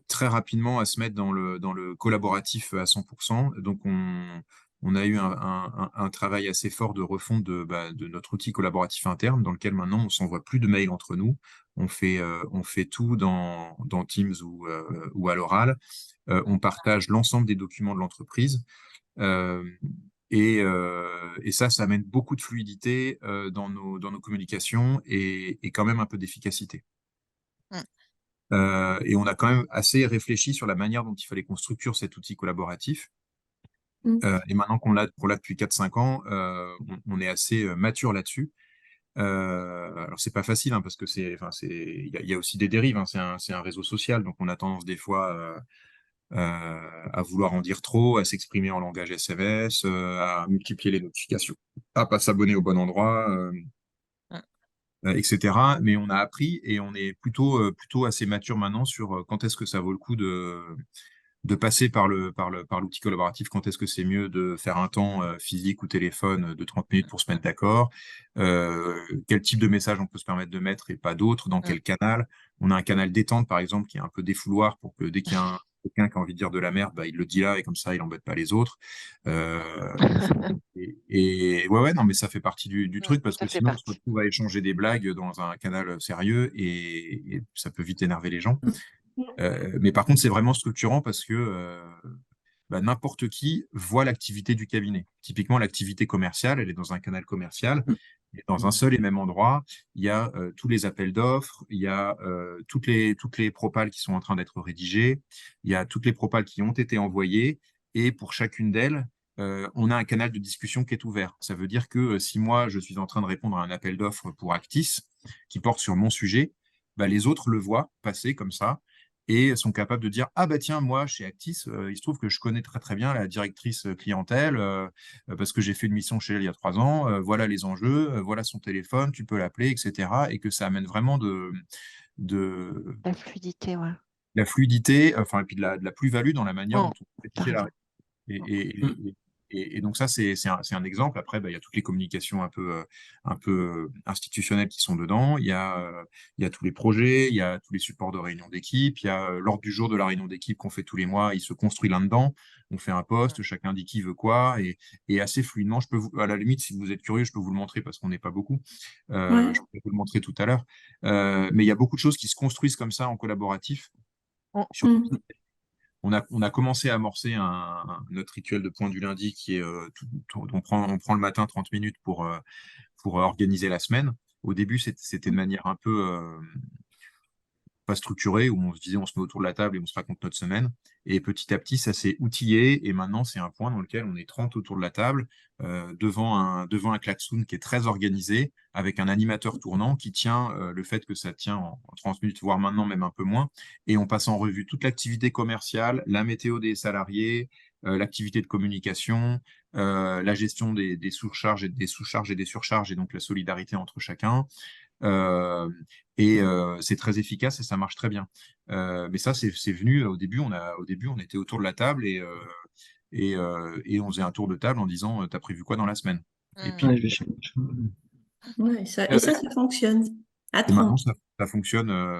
très rapidement à se mettre dans le collaboratif à 100%. Donc, on a eu un travail assez fort de refonte de notre outil collaboratif interne, dans lequel maintenant on s'envoie plus de mails entre nous. On fait tout dans Teams ou à l'oral. On partage l'ensemble des documents de l'entreprise. Euh, et ça amène beaucoup de fluidité dans nos communications et quand même un peu d'efficacité. Mm. Et on a quand même assez réfléchi sur la manière dont il fallait qu'on structure cet outil collaboratif. Et maintenant qu'on l'a depuis 4-5 ans, on est assez mature là-dessus. Alors c'est pas facile hein, parce que il y a aussi des dérives. Hein, c'est un réseau social, donc on a tendance des fois à vouloir en dire trop, à s'exprimer en langage SMS, à multiplier les notifications, à pas s'abonner au bon endroit, Mm. etc. Mais on a appris et on est plutôt assez mature maintenant sur quand est-ce que ça vaut le coup de passer par l'outil collaboratif, quand est-ce que c'est mieux de faire un temps physique ou téléphone de 30 minutes pour se mettre d'accord, quel type de message on peut se permettre de mettre et pas d'autres, dans Mm. quel canal. On a un canal détente, par exemple, qui est un peu défouloir pour que dès qu'il y a quelqu'un qui a envie de dire de la merde, bah, il le dit là et comme ça, il embête pas les autres. Euh, ouais, non, mais ça fait partie du truc parce Ça que fait sinon, on se partie. retrouve à échanger des blagues dans un canal sérieux et ça peut vite énerver les gens. Mais par contre, c'est vraiment structurant parce que n'importe qui voit l'activité du cabinet. Typiquement, l'activité commerciale, elle est dans un canal commercial. Et dans un seul et même endroit, il y a tous les appels d'offres, il y a toutes les propales qui sont en train d'être rédigées, il y a toutes les propales qui ont été envoyées, et pour chacune d'elles, on a un canal de discussion qui est ouvert. Ça veut dire que si moi, je suis en train de répondre à un appel d'offres pour Actis, qui porte sur mon sujet, bah, les autres le voient passer comme ça, et sont capables de dire, ah bah tiens, moi, chez Actis, il se trouve que je connais très très bien la directrice clientèle, parce que j'ai fait une mission chez elle il y a 3 ans, voilà les enjeux, voilà son téléphone, tu peux l'appeler, etc. Et que ça amène vraiment de La fluidité, ouais. la fluidité, enfin, et puis de la plus-value dans la manière Mm. dont on peut T'as rédiger raison. et donc ça, c'est un exemple. Après, bah, il y a toutes les communications un peu institutionnelles qui sont dedans. Il y a tous les projets, il y a tous les supports de réunion d'équipe, il y a l'ordre du jour de la réunion d'équipe qu'on fait tous les mois. Il se construit là-dedans. On fait un poste, chacun dit qui veut quoi, et assez fluidement. Je peux vous, à la limite, si vous êtes curieux, je peux vous le montrer parce qu'on n'est pas beaucoup. Ouais. Je peux vous le montrer tout à l'heure. Mais il y a beaucoup de choses qui se construisent comme ça en collaboratif. Mm. Sur on a commencé à amorcer notre rituel de point du lundi qui est on prend le matin 30 minutes pour organiser la semaine. Au début, c'était de manière un peu pas structurée, où on se disait on se met autour de la table et on se raconte notre semaine. Et petit à petit, ça s'est outillé et maintenant, c'est un point dans lequel on est 30 autour de la table, devant un klaxoon qui est très organisé, avec un animateur tournant qui tient le fait que ça tient en 30 minutes, voire maintenant même un peu moins. Et on passe en revue toute l'activité commerciale, la météo des salariés, l'activité de communication, la gestion des surcharges et des sous-charges et des surcharges, et donc la solidarité entre chacun. Euh, c'est très efficace et ça marche très bien. Mais ça, c'est venu au début, on était autour de la table et on faisait un tour de table en disant, t'as prévu quoi dans la semaine? Et Mm. puis, Ouais, Ouais, ça fonctionne. À et maintenant, 30.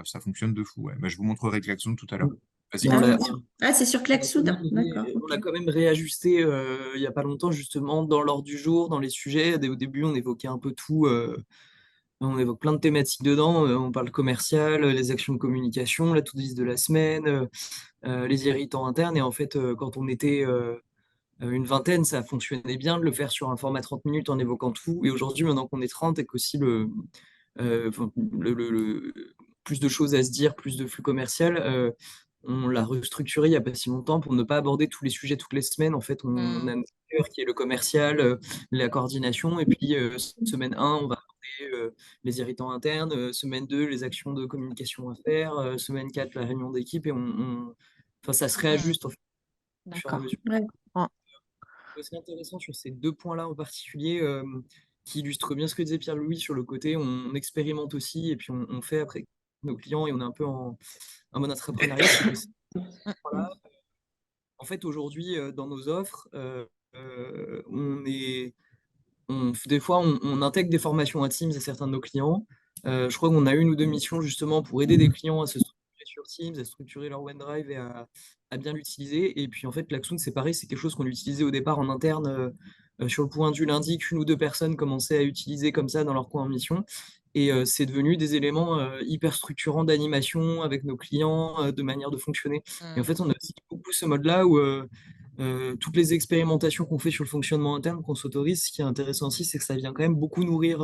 ça fonctionne de fou. Ouais. Bah, je vous montrerai Klaxon tout à l'heure. Vas-y, on Ah, l'a Chloé. ah, c'est sur on a quand Klaxoon. même D'accord. on Ok. a quand même réajusté il y a pas longtemps justement dans l'ordre du jour, dans les sujets. Au début, on évoquait un peu tout. On évoque plein de thématiques dedans. On parle commercial, les actions de communication, la to-do list de la semaine, les irritants internes. Et en fait, quand on était une vingtaine, ça fonctionnait bien de le faire sur un format 30 minutes en évoquant tout. Et aujourd'hui, maintenant qu'on est 30 et qu'aussi enfin, plus de choses à se dire, plus de flux commercial, on l'a restructuré il n'y a pas si longtemps pour ne pas aborder tous les sujets toutes les semaines. En fait, on a Mm. un secteur qui est le commercial, la coordination, et puis semaine 1, on va aborder les irritants internes, semaine 2, les actions de communication à faire, semaine 4, la réunion d'équipe, et enfin, ça se Mm. réajuste en fait, au fur et à D'accord. mesure. Ouais. Mm. C'est intéressant sur ces deux points-là en particulier, qui illustrent bien ce que disait Pierre-Louis sur le côté. On expérimente aussi et puis on fait après nos clients et on est un peu en mode entrepreneuriat. C'est que Mm. en fait, aujourd'hui, dans nos offres, on est des fois, on intègre des formations à Teams à certains de nos clients. Je crois qu'on a une ou deux missions justement pour aider des clients à se structurer sur Teams, à structurer leur OneDrive et à bien l'utiliser. Et puis en fait, l'Axoon, c'est pareil, c'est quelque chose qu'on utilisait au départ en interne sur le point du lundi, qu'une ou deux personnes commençaient à utiliser comme ça dans leur coin en mission. Et c'est devenu des éléments hyper structurants d'animation avec nos clients, de manière de fonctionner. Et en fait, on a aussi beaucoup ce mode-là où toutes les expérimentations qu'on fait sur le fonctionnement interne, qu'on s'autorise, ce qui est intéressant aussi, c'est que ça vient quand même beaucoup nourrir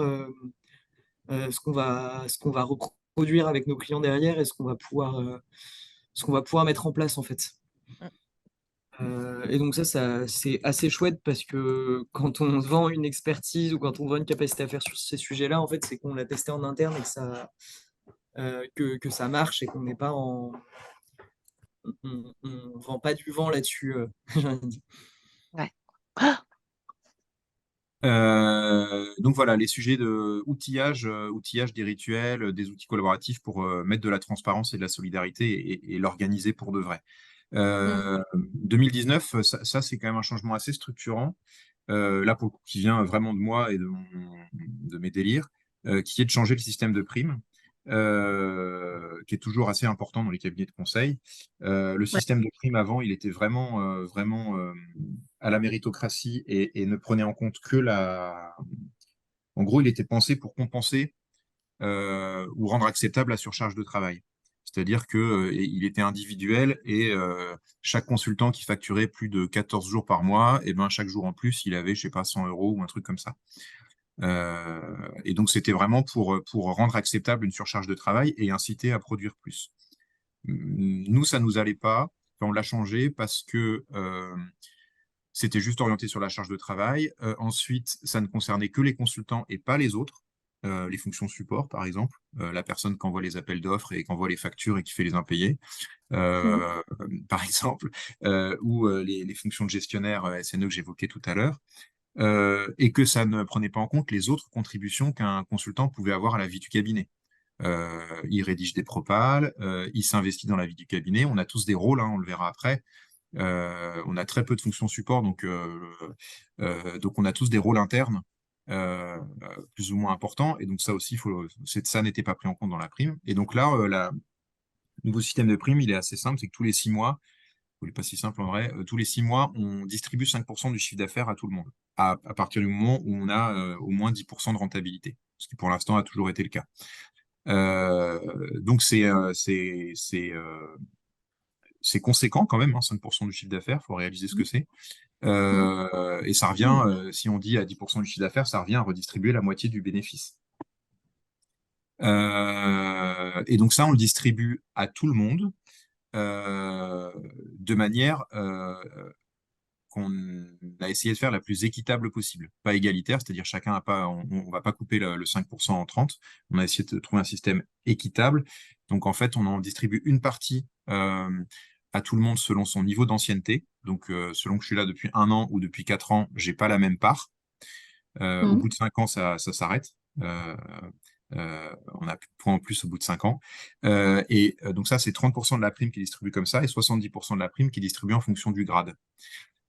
ce qu'on va reproduire avec nos clients derrière et ce qu'on va pouvoir mettre en place en fait. Et donc ça c'est assez chouette parce que quand on vend une expertise ou quand on vend une capacité à faire sur ces sujets-là, en fait, c'est qu'on l'a testé en interne et que ça marche et qu'on n'est pas on vend pas du vent là-dessus. J'ai envie de dire. Ouais. Ah, Donc voilà, les sujets de outillage des rituels, des outils collaboratifs pour mettre de la transparence et de la solidarité et l'organiser pour de vrai. 2019, ça c'est quand même un changement assez structurant, là pour le coup, qui vient vraiment de moi et de mes délires, qui est de changer le système de primes, qui est toujours assez important dans les cabinets de conseil. Le Ouais. système de primes avant, il était vraiment à la méritocratie et ne prenait en compte que la. En gros, il était pensé pour compenser ou rendre acceptable la surcharge de travail. C'est-à-dire que il était individuel et chaque consultant qui facturait plus de 14 jours par mois, et ben chaque jour en plus, il avait, je sais pas, 100 euros ou un truc comme ça. Et donc c'était vraiment pour rendre acceptable une surcharge de travail et inciter à produire plus. Nous, ça nous allait pas. Enfin, on l'a changé parce que c'était juste orienté sur la charge de travail. Ensuite, ça ne concernait que les consultants et pas les autres. Les fonctions support, par exemple, la personne qui envoie les appels d'offres et qui envoie les factures et qui fait les impayés, Mhm. par exemple, ou les fonctions de gestionnaire SNE que j'évoquais tout à l'heure, et que ça ne prenait pas en compte les autres contributions qu'un consultant pouvait avoir à la vie du cabinet. Il rédige des propals, il s'investit dans la vie du cabinet. On a tous des rôles, hein, on le verra après. On a très peu de fonctions support, donc on a tous des rôles internes plus ou moins importants. Et donc ça aussi, ça n'était pas pris en compte dans la prime. Et donc là, le nouveau système de prime, il est assez simple, c'est que tous les 6 mois, il n'est pas si simple en vrai, tous les 6 mois, on distribue 5% du chiffre d'affaires à tout le monde, à partir du moment où on a au moins 10% de rentabilité, ce qui pour l'instant a toujours été le cas. Donc c'est conséquent quand même, hein, 5% du chiffre d'affaires, il faut réaliser ce que c'est. Et ça revient, si on dit à 10% du chiffre d'affaires, ça revient à redistribuer la moitié du bénéfice. Et donc ça, on le distribue à tout le monde de manière qu'on a essayé de faire la plus équitable possible. Pas égalitaire, c'est-à-dire chacun a pas, on va pas couper le 5% en 30. On a essayé de trouver un système équitable. Donc en fait, on en distribue une partie à tout le monde selon son niveau d'ancienneté. Donc selon que je suis là depuis 1 an ou depuis 4 ans, j'ai pas la même part. Au bout de 5 ans, ça s'arrête. On a plus de points en plus au bout de 5 ans. Donc ça, c'est 30% de la prime qui est distribuée comme ça et 70% de la prime qui est distribuée en fonction du grade.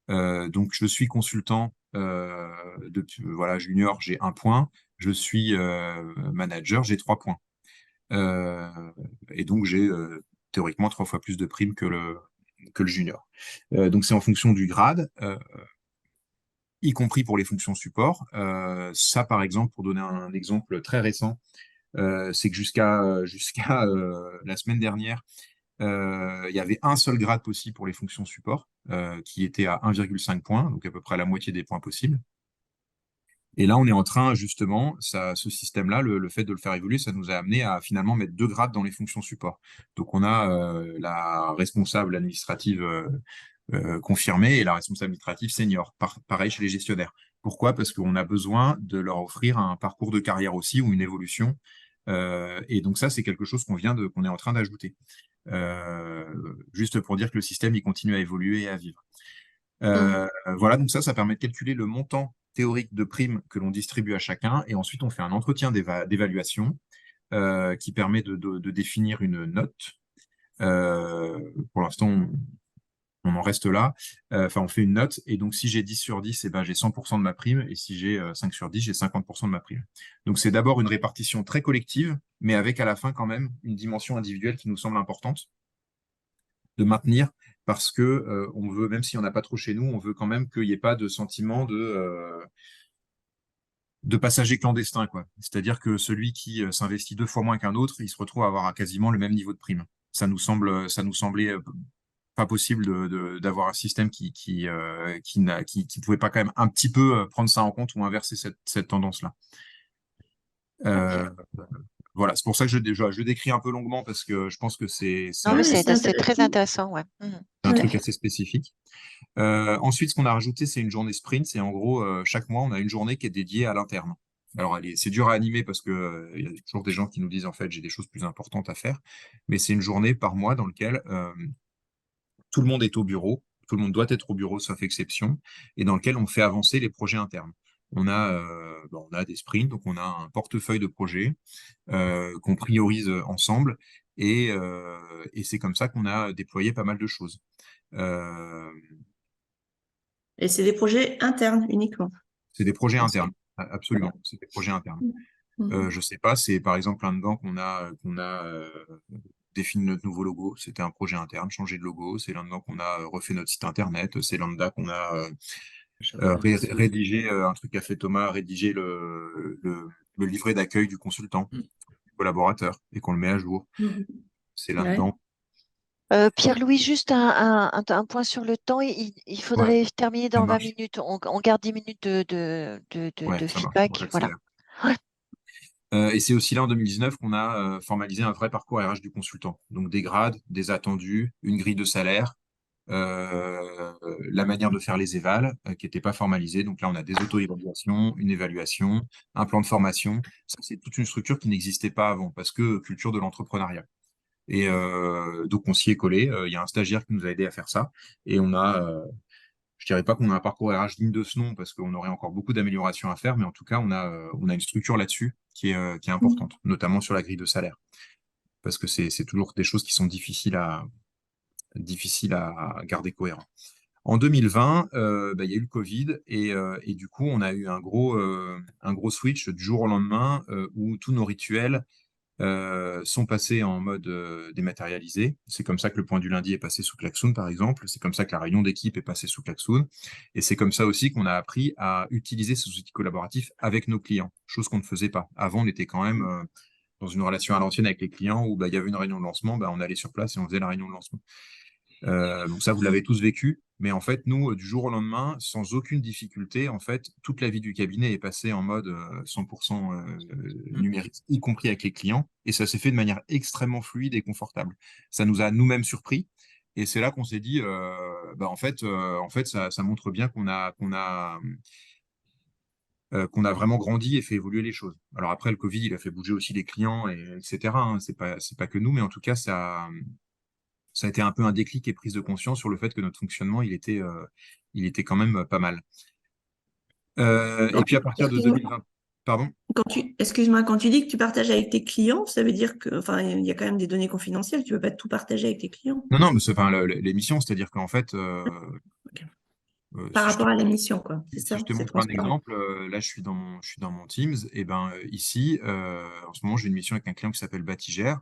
Donc je suis consultant voilà, junior, j'ai 1 point. Je suis manager, j'ai 3 points. Et donc j'ai théoriquement 3 fois plus de primes que le junior. Donc c'est en fonction du grade, y compris pour les fonctions support. Ça, par exemple, pour donner un exemple très récent, c'est que jusqu'à la semaine dernière, il y avait un seul grade possible pour les fonctions support, qui était à 1,5 points, donc à peu près la moitié des points possibles. Et là, on est en train, justement, ce système-là, le fait de le faire évoluer, ça nous a amené à finalement mettre 2 grades dans les fonctions support. Donc, on a la responsable administrative confirmée et la responsable administrative senior. Pareil chez les gestionnaires. Pourquoi? Parce qu'on a besoin de leur offrir un parcours de carrière aussi ou une évolution. Et donc ça, c'est quelque chose qu'on est en train d'ajouter. Juste pour dire que le système, il continue à évoluer et à vivre. Voilà, donc ça permet de calculer le montant théorique de primes que l'on distribue à chacun, et ensuite on fait un entretien d'évaluation qui permet de définir une note. Pour l'instant, On en reste là. Enfin, on fait une note. Et donc, si j'ai 10 sur 10, eh ben, j'ai 100% de ma prime. Et si j'ai 5 sur 10, j'ai 50% de ma prime. Donc, c'est d'abord une répartition très collective, mais avec à la fin quand même une dimension individuelle qui nous semble importante de maintenir parce que on veut, même si on n'a pas trop chez nous, on veut quand même qu'il n'y ait pas de sentiment de passager clandestin, quoi. C'est-à-dire que celui qui s'investit 2 fois moins qu'un autre, il se retrouve à avoir quasiment le même niveau de prime. Ça nous semblait pas possible d'avoir un système qui pouvait pas quand même un petit peu prendre ça en compte ou inverser cette tendance-là. Ok. Voilà, c'est pour ça que je décris un peu longuement parce que je pense que c'est Non, mais Ouais, c'est c'est très intéressant. intéressant, ouais. un Tout à Ouais. truc fait. assez spécifique. Ensuite, ce qu'on a rajouté, c'est une journée sprint. C'est en gros, chaque mois, on a une journée qui est dédiée à l'interne. Alors, c'est dur à animer parce que il y a toujours des gens qui nous disent, en fait, j'ai des choses plus importantes à faire. Mais c'est une journée par mois dans laquelle tout le monde est au bureau, tout le monde doit être au bureau, sauf exception, et dans lequel on fait avancer les projets internes. On a des sprints, donc on a un portefeuille de projets qu'on priorise ensemble, et c'est comme ça qu'on a déployé pas mal de choses. Euh, Et c'est des projets internes uniquement. c'est des projets Parce que, internes, voilà. absolument, c'est des projets internes. Mhm. Je sais pas, c'est par exemple un dedans qu'on a défini notre nouveau logo. C'était un projet interne, changer de logo. C'est là-dedans qu'on a refait notre site internet. C'est là-dedans qu'on a rédigé un truc qu'a fait Thomas, rédigé le livret d'accueil du consultant, Mm. du collaborateur, et qu'on le met à jour. Mhm. C'est Ouais. là-dedans. Pierre-Louis, juste un point sur le temps. Il Ouais, faudrait terminer ça dans 20 marche. minutes. On garde 10 minutes Ouais, de ça marche. Bon, feedback. Voilà. j'accélère. Et c'est aussi là en 2019 qu'on a formalisé un vrai parcours RH du consultant. Donc des grades, des attendus, une grille de salaire, la manière de faire les évals qui n'était pas formalisée. Donc là, on a des auto-évaluations, une évaluation, un plan de formation. Ça, c'est toute une structure qui n'existait pas avant parce que culture de l'entrepreneuriat. Et donc, on s'y est collé. Il y a un stagiaire qui nous a aidé à faire ça. Et je dirais pas qu'on a un parcours RH digne de ce nom parce qu'on aurait encore beaucoup d'améliorations à faire, mais en tout cas, on a une structure là-dessus qui est importante, notamment sur la grille de salaire. Parce que c'est toujours des choses qui sont difficiles à garder cohérent. En 2020, il y a eu le Covid et du coup, on a eu un gros switch du jour au lendemain où tous nos rituels sont passés en mode dématérialisé. C'est comme ça que le point du lundi est passé sous Klaxoon, par exemple. C'est comme ça que la réunion d'équipe est passée sous Klaxoon. Et c'est comme ça aussi qu'on a appris à utiliser ces outils collaboratifs avec nos clients, chose qu'on ne faisait pas. Avant, on était quand même dans une relation à l'ancienne avec les clients où il y avait une réunion de lancement, on allait sur place et on faisait la réunion de lancement. Donc ça, vous l'avez tous vécu. Mais en fait, nous, du jour au lendemain, sans aucune difficulté, en fait, toute la vie du cabinet est passée en mode 100% Mm. numérique, y compris avec les clients. Et ça s'est fait de manière extrêmement fluide et confortable. Ça nous a nous-mêmes surpris. Et c'est là qu'on s'est dit, en fait, ça montre bien qu'on a vraiment grandi et fait évoluer les choses. Alors après, le Covid, il a fait bouger aussi les clients, etc. Hein. C'est pas que nous, mais en tout cas, ça a été un peu un déclic et prise de conscience sur le fait que notre fonctionnement, il était quand même pas mal. Et puis à partir de Excuse-moi, 2020, pardon? excuse-moi, quand tu dis que tu partages avec tes clients, ça veut dire que, enfin, il y a quand même des données confidentielles. Tu ne peux pas tout partager avec tes clients. Non, non, mais enfin, l'émission, c'est-à-dire qu'en fait, Ok. Par rapport à la mission, quoi. C'est si ça, je te c'est montre un transparent. exemple, là, je suis dans mon Teams, et ici, en ce moment, j'ai une mission avec un client qui s'appelle Batigère,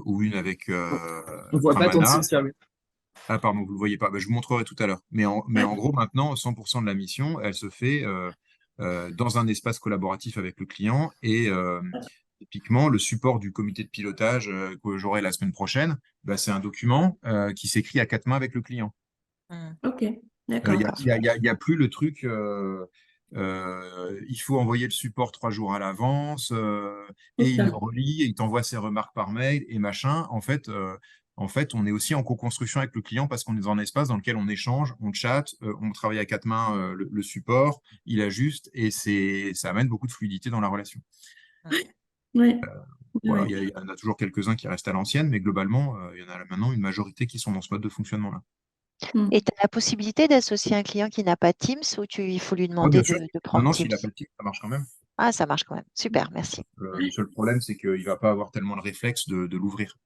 ou une avec On voit pas ton Pramana. Teams, Pierre-Louis. Ah, pardon, vous le voyez pas. Je vous montrerai tout à l'heure. Mais en Ouais. gros, maintenant, 100% de la mission, elle se fait dans un espace collaboratif avec le client. Et typiquement, le support du comité de pilotage que j'aurai la semaine prochaine, c'est un document qui s'écrit à 4 mains avec le client. Ok, Il d'accord. n'y a, y a, y a- y a plus le truc, il faut envoyer le support 3 jours à l'avance, et C'est il le ça. relit, et il t'envoie ses remarques par mail et machin. En fait, on est aussi en co-construction avec le client parce qu'on est dans un espace dans lequel on échange, on chatte, on travaille à 4 mains le support, il ajuste, et ça amène beaucoup de fluidité dans la relation. Ouais. Voilà, Ouais. il y en a toujours quelques-uns qui restent à l'ancienne, mais globalement, il y en a là maintenant une majorité qui sont dans ce mode de fonctionnement-là. Hmm. Et tu as la possibilité d'associer un client qui n'a pas Teams ou il faut lui Oui, demander bien sûr. de Non, prendre non, Teams? s'il n'a pas le titre, ça marche quand même. Ah, ça marche quand même. Super, merci. Le seul problème, c'est qu'il va pas avoir tellement le réflexe de l'ouvrir.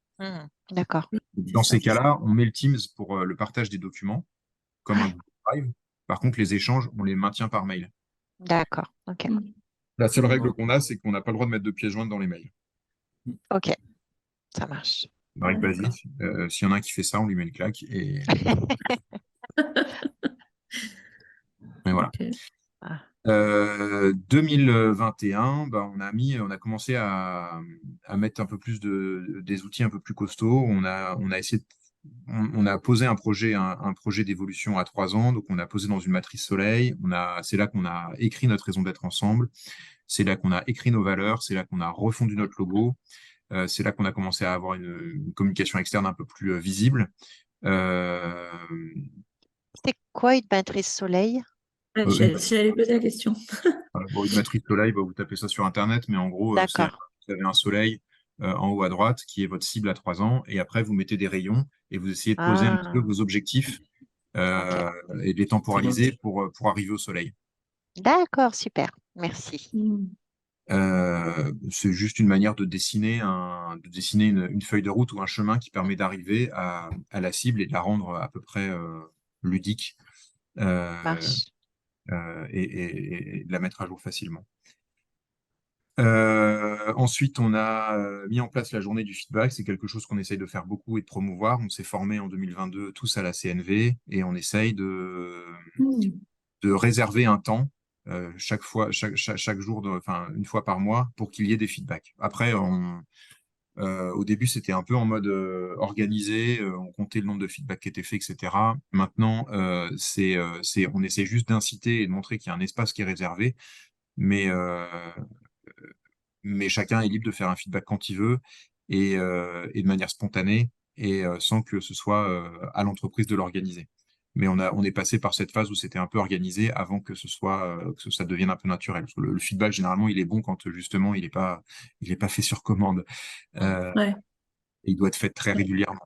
D'accord. C'est Dans ça. ces cas-là, on met le Teams pour le partage des documents, comme un Ouais. Google Drive. Par contre, les échanges, on les maintient par mail. D'accord. Ok. Mm. La seule règle Non. qu'on a, c'est qu'on n'a pas le droit de mettre de pièces jointes dans les mails. Ok. Ça marche. Une règle Ah, d'accord. basique. S'il y en a un qui fait ça, on lui met une claque. Et voilà. Ok. 2021, bah, on a commencé à mettre un peu plus des outils un peu plus costauds. On a essayé on a posé un projet d'évolution à 3 ans. Donc, on a posé dans une matrice soleil. C'est là qu'on a écrit notre raison d'être ensemble. C'est là qu'on a écrit nos valeurs. C'est là qu'on a refondu notre logo. C'est là qu'on a commencé à avoir une communication externe un peu plus visible. Euh, C'est quoi une matrice soleil? Ouais, une j'allais poser la question. Bon, une matrice soleil, bah, vous tapez ça sur Internet, mais en gros, D'accord. vous avez un soleil en haut à droite qui est votre cible à 3 ans, et après, vous mettez des rayons et vous essayez de poser un petit peu Ah, vos objectifs ok. et de les temporaliser pour arriver au soleil. D'accord, super. Merci. Mm. C'est juste une manière de dessiner une feuille de route ou un chemin qui permet d'arriver à la cible et de la rendre à peu près ludique euh, Marche. et de la mettre à jour facilement. Ensuite, on a mis en place la journée du feedback. C'est quelque chose qu'on essaye de faire beaucoup et de promouvoir. On s'est formé en 2022 tous à la CNV et on essaye Mm. de réserver un temps chaque jour, enfin une fois par mois, pour qu'il y ait des feedbacks. Après, au début, c'était un peu en mode organisé, on comptait le nombre de feedbacks qui étaient faits, etc. Maintenant, on essaie juste d'inciter et de montrer qu'il y a un espace qui est réservé, mais mais chacun est libre de faire un feedback quand il veut et de manière spontanée et sans que ce soit à l'entreprise de l'organiser. Mais on est passé par cette phase où c'était un peu organisé avant que ça devienne un peu naturel. Parce que le feedback, généralement, il est bon quand justement, il est pas fait sur commande. Euh, Ouais. et il doit être fait très régulièrement.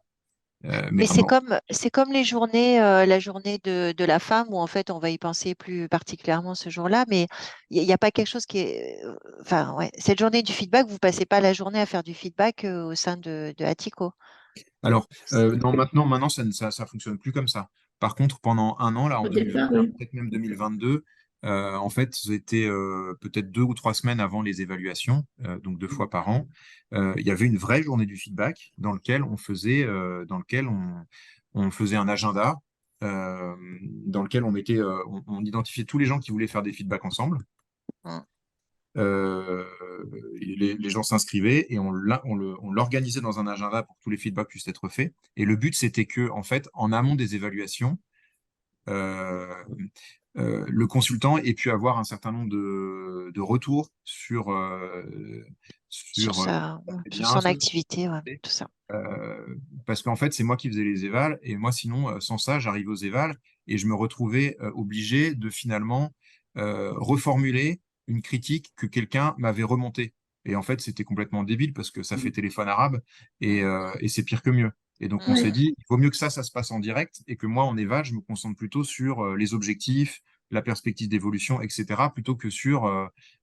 Mais Mais vraiment, c'est comme les journées, la journée de la femme où en fait on va y penser plus particulièrement ce jour-là, mais il n'y a pas quelque chose qui est, enfin ouais, cette journée du feedback, vous passez pas la journée à faire du feedback au sein de Atico. alors, non, maintenant, ça fonctionne plus comme ça. Par contre, pendant un an, là, en Au départ, 2021, oui. peut-être même 2022, en fait, c'était peut-être 2 ou 3 semaines avant les évaluations, donc 2 fois par an. Il y avait une vraie journée du feedback dans lequel on faisait un agenda, dans lequel on identifiait tous les gens qui voulaient faire des feedbacks ensemble. Mm. Euh, les gens s'inscrivaient et on l'organisait dans un agenda pour que tous les feedbacks puissent être faits. Et le but, c'était que, en fait, en amont des évaluations, euh, le consultant ait pu avoir un certain nombre de retours Sur sur sa, ça fait sur bien, son ça activité, ouais, fait- tout ça. parce qu'en fait, c'est moi qui faisais les évals et moi, sinon, sans ça, j'arrivais aux évals et je me retrouvais obligé de finalement reformuler une critique que quelqu'un m'avait remontée. Et en fait, c'était complètement débile parce que ça fait téléphone arabe et c'est pire que mieux. Et donc, on s'est Mm. dit, il vaut mieux que ça se passe en direct et que moi, en éval, je me concentre plutôt sur les objectifs, la perspective d'évolution, etc., plutôt que sur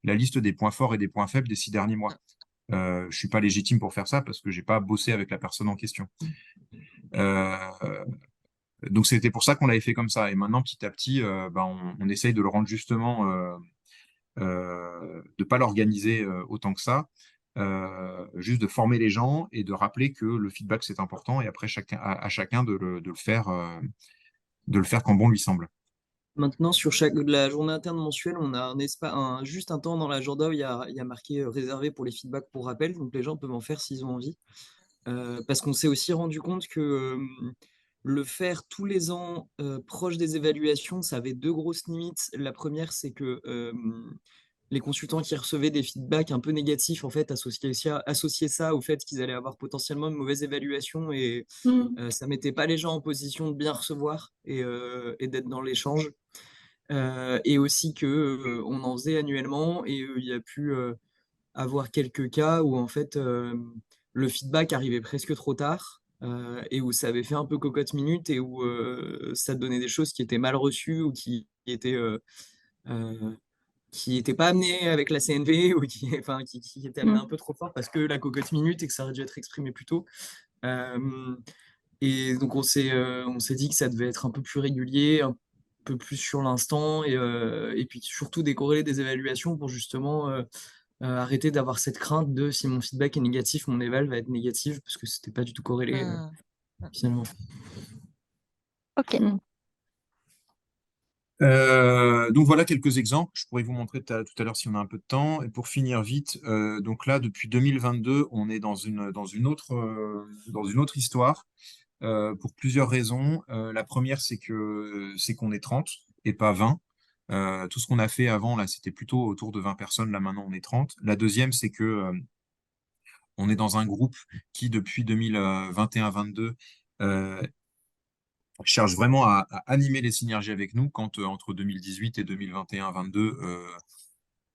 la liste des points forts et des points faibles des 6 derniers mois. Je suis pas légitime pour faire ça parce que j'ai pas bossé avec la personne en question. Euh, donc c'était pour ça qu'on l'avait fait comme ça. Et maintenant, petit à petit, on essaye de le rendre justement, de pas l'organiser autant que ça, juste de former les gens et de rappeler que le feedback c'est important et après à chacun de le faire quand bon lui semble. Maintenant, sur la journée interne mensuelle, on a juste un temps dans l'agenda où il y a marqué réservé pour les feedbacks pour rappel. Donc les gens peuvent en faire s'ils ont envie. Parce qu'on s'est aussi rendu compte que le faire tous les ans proche des évaluations, ça avait deux grosses limites. La première, c'est que les consultants qui recevaient des feedbacks un peu négatifs, en fait, associaient ça au fait qu'ils allaient avoir potentiellement une mauvaise évaluation et Mm. ça mettait pas les gens en position de bien recevoir et d'être dans l'échange. Et aussi que on en faisait annuellement et il y a pu avoir quelques cas où en fait le feedback arrivait presque trop tard et où ça avait fait un peu cocotte minute et où ça donnait des choses qui étaient mal reçues ou euh, qui étaient pas amenées avec la CNV ou qui étaient amenées un Mm. peu trop fort parce que la cocotte minute et que ça aurait dû être exprimé plus tôt. Et donc on s'est dit que ça devait être un peu plus régulier, un peu plus sur l'instant, et puis surtout décorréler des évaluations pour justement arrêter d'avoir cette crainte de si mon feedback est négatif, mon éval va être négative, parce que c'était pas du tout corrélé finalement. Ok. Donc voilà quelques exemples. Je pourrais vous montrer tout à l'heure si on a un peu de temps. Et pour finir vite, donc là, depuis 2022, on est dans une autre histoire pour plusieurs raisons. La première, c'est qu'on est 30 et pas 20. Tout ce qu'on a fait avant, là, c'était plutôt autour de 20 personnes. Là, maintenant, on est 30. La deuxième, c'est que on est dans un groupe qui, depuis 2021-22, cherche vraiment à animer les synergies avec nous quand entre 2018 et 2021-22,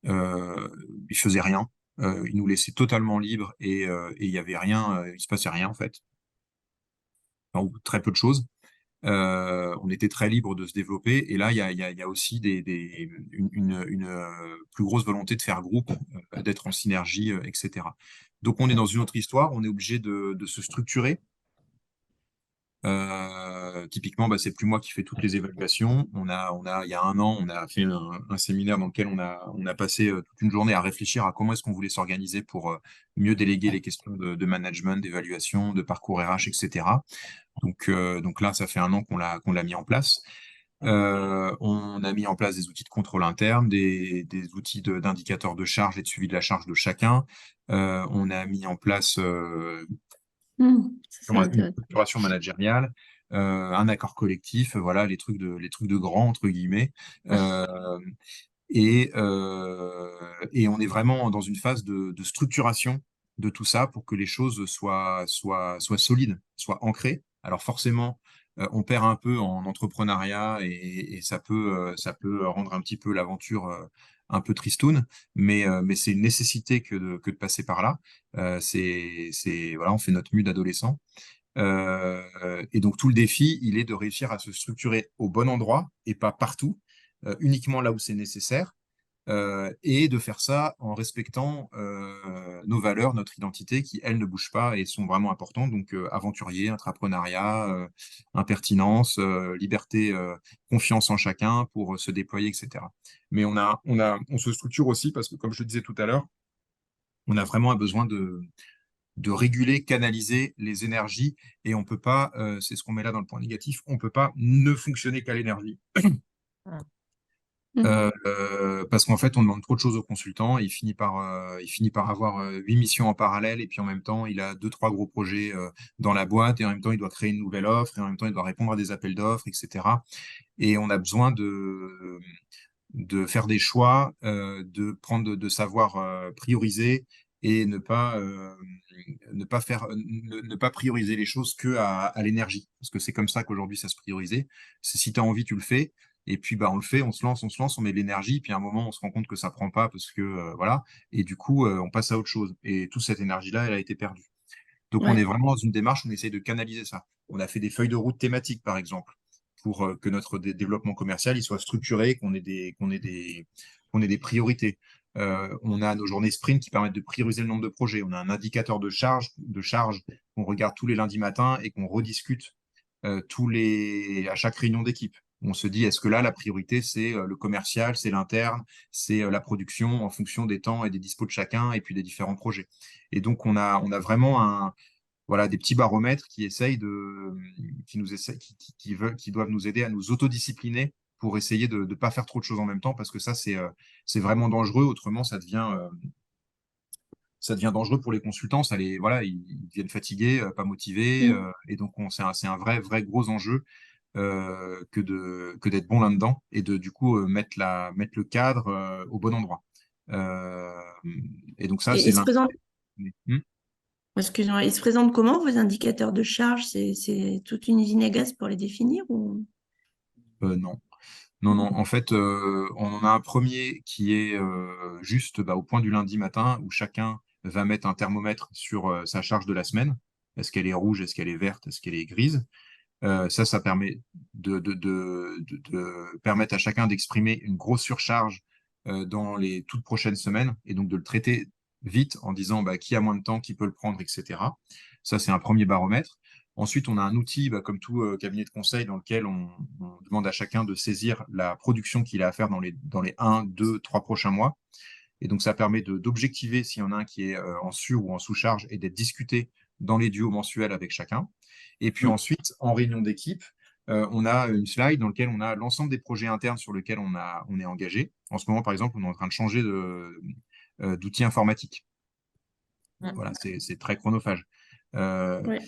ils faisaient rien. Ils nous laissaient totalement libres et il y avait rien, il se passait rien en fait, enfin, ou très peu de choses. On était très libre de se développer et là il y a aussi une plus grosse volonté de faire groupe, d'être en synergie, etc. Donc on est dans une autre histoire, on est obligé de se structurer. Typiquement, bah, c'est plus moi qui fais toutes les évaluations. Il y a un an, on a fait un séminaire dans lequel on a passé toute une journée à réfléchir à comment est-ce qu'on voulait s'organiser pour mieux déléguer les questions de management, d'évaluation, de parcours RH, etc. Donc là, ça fait un an qu'on l'a mis en place. On a mis en place des outils de contrôle interne, des outils d'indicateurs de charge et de suivi de la charge de chacun. On a mis en place C'est une intéressant. structuration managériale, un accord collectif, voilà, les trucs de grands, entre guillemets. Euh, et on est vraiment dans une phase de structuration de tout ça pour que les choses soient solides, soient ancrées. Alors forcément, on perd un peu en entrepreneuriat et ça peut rendre un petit peu l'aventure un peu tristoun, mais c'est une nécessité que de passer par là. Voilà, on fait notre mue d'adolescent. Et donc tout le défi, il est de réussir à se structurer au bon endroit et pas partout, uniquement là où c'est nécessaire, et de faire ça en respectant nos valeurs, notre identité, qui, elles, ne bougent pas et sont vraiment importantes. Donc aventurier, entrepreneuriat, impertinence, liberté, confiance en chacun pour se déployer, etc. Mais on se structure aussi parce que, comme je le disais tout à l'heure, on a vraiment un besoin de réguler, canaliser les énergies et on peut pas, c'est ce qu'on met là dans le point négatif, on peut pas ne fonctionner qu'à l'énergie. Parce qu'en fait, on demande trop de choses au consultant. Il finit par avoir 8 missions en parallèle et puis en même temps, il a deux, trois gros projets dans la boîte et en même temps, il doit créer une nouvelle offre et en même temps, il doit répondre à des appels d'offres, etc. Et on a besoin de faire des choix, de savoir prioriser et ne pas prioriser les choses que à l'énergie. Parce que c'est comme ça qu'aujourd'hui, ça se priorisait. C'est si tu as envie, tu le fais. Et puis, bah, on le fait, on se lance, on met de l'énergie. Puis à un moment, on se rend compte que ça prend pas parce que, voilà. Et du coup, on passe à autre chose. Et toute cette énergie-là, elle a été perdue. Donc, on est Ouais. vraiment dans une démarche où on essaye de canaliser ça. On a fait des feuilles de route thématiques, par exemple, pour que notre développement commercial il soit structuré, qu'on ait des priorités. On a nos journées sprint qui permettent de prioriser le nombre de projets. On a un indicateur de charge qu'on regarde tous les lundis matins et qu'on rediscute à chaque réunion d'équipe. On se dit, est-ce que là, la priorité, c'est le commercial, c'est l'interne, c'est la production en fonction des temps et des dispos de chacun et puis des différents projets. Et donc, on a vraiment voilà, des petits baromètres qui nous essaient, qui doivent nous aider à nous autodiscipliner pour essayer de ne pas faire trop de choses en même temps parce que ça, c'est vraiment dangereux. Autrement, ça devient dangereux pour les consultants. Voilà, ils deviennent fatigués, pas motivés. Et donc, c'est un vrai gros enjeu que d'être bon là-dedans et du coup, mettre le cadre au bon endroit. Euh, et donc, ça, Et c'est ils se l'un. présentent, Hmm. excusez-moi, ils se présentent comment vos indicateurs de charge? C'est toute une usine à gaz pour les définir ou... Non. Non, non. En fait, on en a un premier qui est juste bah, au point du lundi matin où chacun va mettre un thermomètre sur sa charge de la semaine. Est-ce qu'elle est rouge? Est-ce qu'elle est verte? Est-ce qu'elle est grise? Ça permet de permettre à chacun d'exprimer une grosse surcharge dans les toutes prochaines semaines et donc de le traiter vite en disant bah, qui a moins de temps, qui peut le prendre, etc. Ça, c'est un premier baromètre. Ensuite, on a un outil, comme tout cabinet de conseil, dans lequel on demande à chacun de saisir la production qu'il a à faire dans les 1, 2, 3 prochains mois. Et donc, ça permet d'objectiver s'il y en a un qui est en sur ou en sous-charge et d'être discuté dans les duos mensuels avec chacun. Et puis ensuite, en réunion d'équipe, on a une slide dans laquelle on a l'ensemble des projets internes sur lesquels on est engagé. En ce moment, par exemple, on est en train de changer d'outil informatique. Voilà, c'est très chronophage. Euh, Ouais.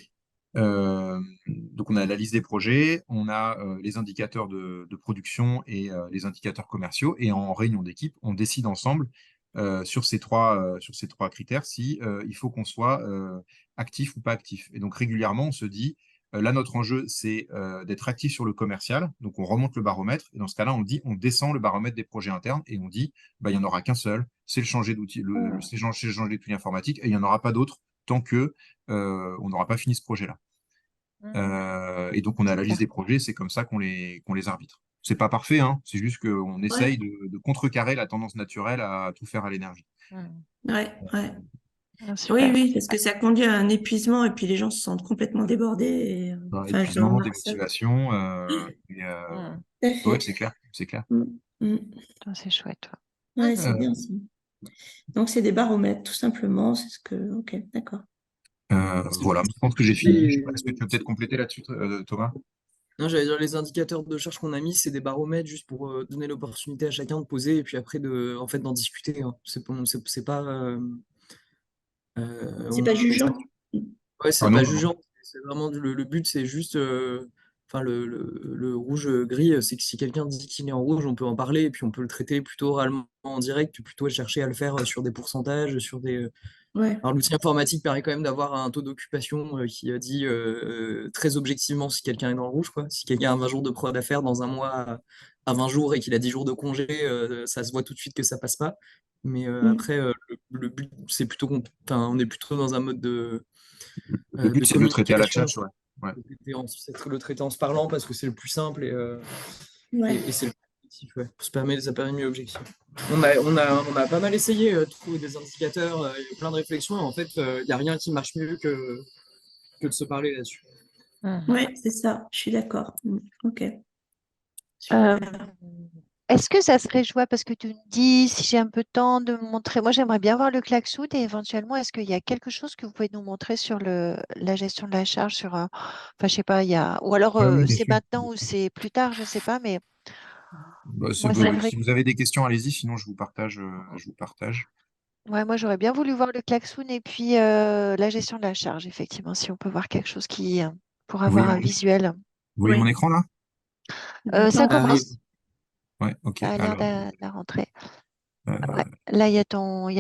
donc, on a la liste des projets, on a les indicateurs de production et les indicateurs commerciaux. Et en réunion d'équipe, on décide ensemble sur ces trois critères si il faut qu'on soit actif ou pas actif. Et donc, régulièrement, on se dit, là, notre enjeu, c'est d'être actif sur le commercial. Donc, on remonte le baromètre. Et dans ce cas-là, on descend le baromètre des projets internes et on dit, il n'y en aura qu'un seul, c'est le changer d'outil, c'est changer d'outil informatique et il n'y en aura pas d'autre tant que on n'aura pas fini ce projet-là. Et donc, on a la liste des projets, c'est comme ça qu'on les arbitre. C'est pas parfait, hein, c'est juste qu'on essaye de contrecarrer la tendance naturelle à tout faire à l'énergie. Ouais, ouais. Oui, Super. oui, parce que ça conduit à un épuisement et puis les gens se sentent complètement débordés. Enfin, je Épuisement, remarque ça. démotivation, Tout à ouais, fait. c'est clair, c'est clair. Mm. C'est chouette. Ouais, c'est Euh, bien ça. Donc, c'est des baromètres, tout simplement. C'est ce que. Ok, d'accord. voilà, je pense que j'ai fini. Est-ce que tu veux peut-être compléter là-dessus, Thomas? Non, j'allais dire les indicateurs de charge qu'on a mis, c'est des baromètres juste pour donner l'opportunité à chacun de poser et puis après en fait d'en discuter, hein. C'est pas C'est pas on essaie. jugeant. Ouais, Ah c'est non, pas non, non. jugeant. C'est vraiment le but, c'est juste enfin le rouge gris, c'est que si quelqu'un dit qu'il est en rouge, on peut en parler et puis on peut le traiter plutôt oralement en direct, plutôt chercher à le faire sur des pourcentages, sur des Ouais. alors, l'outil informatique permet quand même d'avoir un taux d'occupation qui dit très objectivement si quelqu'un est dans le rouge, quoi. Si quelqu'un a 20 jours de prod à faire dans un mois à 20 jours et qu'il a 10 jours de congé, ça se voit tout de suite que ça passe pas. Mais Mm. après, le but, c'est plutôt enfin, on est plutôt dans un mode Le but, de c'est de le traiter à la communication, tchatch, ouais. Ouais. le traiter en se parlant parce que c'est le plus simple Ouais. et c'est le plus objectif, ouais. Ça permet de mieux objectif. On a pas mal essayé de trouver des indicateurs, il y a plein de réflexions, et en fait, il n'y a rien qui marche mieux que de se parler là-dessus. Ouais, c'est ça. Je suis d'accord. Ok. Euh, Super. Est-ce que ça serait jouable parce que tu me dis si j'ai un peu de temps de me montrer. Moi, j'aimerais bien voir le klaxoot et éventuellement, est-ce qu'il y a quelque chose que vous pouvez nous montrer sur la gestion de la charge sur enfin, je sais pas, il y a ou alors Ouais, oui, bien c'est sûr. maintenant ou c'est plus tard, je sais pas, mais Si moi, c'est vrai si vous avez des questions, allez-y, sinon je vous partage. ouais, moi, j'aurais bien voulu voir le klaxoon et puis la gestion de la charge, effectivement, si on peut voir quelque chose qui pour Vous avoir voyez un mon, visuel. vous voyez mon Oui. écran là? Ça Attends. Ah, commence. Ouais, ok. Ça a l'air Alors, de rentrer. euh, Ouais. Là, il y a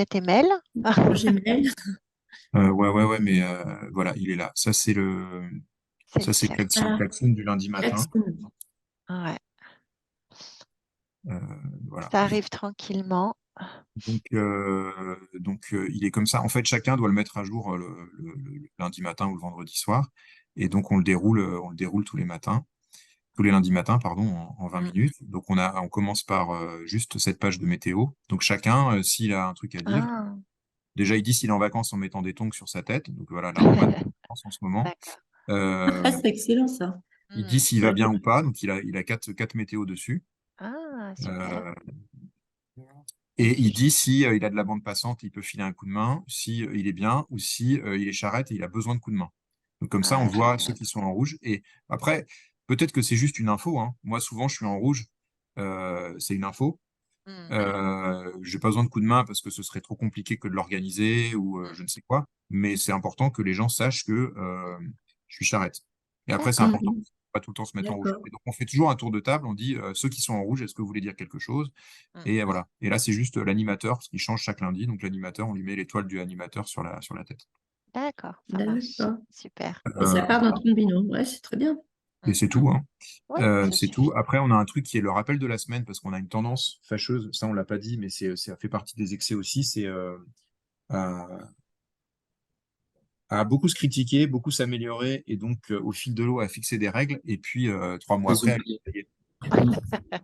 tes mails. Mon Gmail. ouais, mais voilà, il est là. C'est Ça, le c'est klaxon. le Ah, klaxon du lundi matin. Jackson. Ouais. Euh, voilà. Ça arrive tranquillement. Il est comme ça. En fait, chacun doit le mettre à jour le lundi matin ou le vendredi soir. Et donc, on le déroule tous les matins, tous les lundis matins, pardon, en 20 Mm. minutes. Donc, on commence par juste cette page de météo. Donc, chacun, s'il a un truc à dire, Ah. déjà, il dit s'il est en vacances en mettant des tongs sur sa tête. Donc, voilà, là, on va en vacances en ce moment. D'accord. Euh, Ah, c'est excellent, ça. il dit s'il va Ouais. bien ou pas. Donc, il a quatre météos dessus. Ah, super. Euh, Et il dit si il a de la bande passante, il peut filer un coup de main, si il est bien, ou si il est charrette et il a besoin de coups de main. Donc comme ça, on Ah, voit ceux génial. qui sont en rouge. Et après, peut-être que c'est juste une info, hein. Moi, souvent, je suis en rouge. C'est une info. Mm. J'ai pas besoin de coups de main parce que ce serait trop compliqué que de l'organiser ou je ne sais quoi. Mais c'est important que les gens sachent que je suis charrette. Et après, c'est D'accord. important. Mhm. Pas tout le temps se mettre en rouge. D'accord. Et donc, on fait toujours un tour de table. On dit ceux qui sont en rouge, est-ce que vous voulez dire quelque chose? Mm. Et voilà. Et là, c'est juste l'animateur, ce qui change chaque lundi. Donc, l'animateur, on lui met l'étoile du animateur sur la tête. D'accord, ça marche. D'accord. Super. Et ça Euh, part dans ton binôme. Ouais, c'est très bien. et Mm. c'est tout, hein. Oui, ça C'est tout. suffit. Après, on a un truc qui est le rappel de la semaine parce qu'on a une tendance fâcheuse. Ça, on l'a pas dit, mais ça fait partie des excès aussi. C'est à, à beaucoup se critiquer, beaucoup s'améliorer et donc au fil de l'eau à fixer des règles et puis 3 mois Les après à les oublier. appliquer.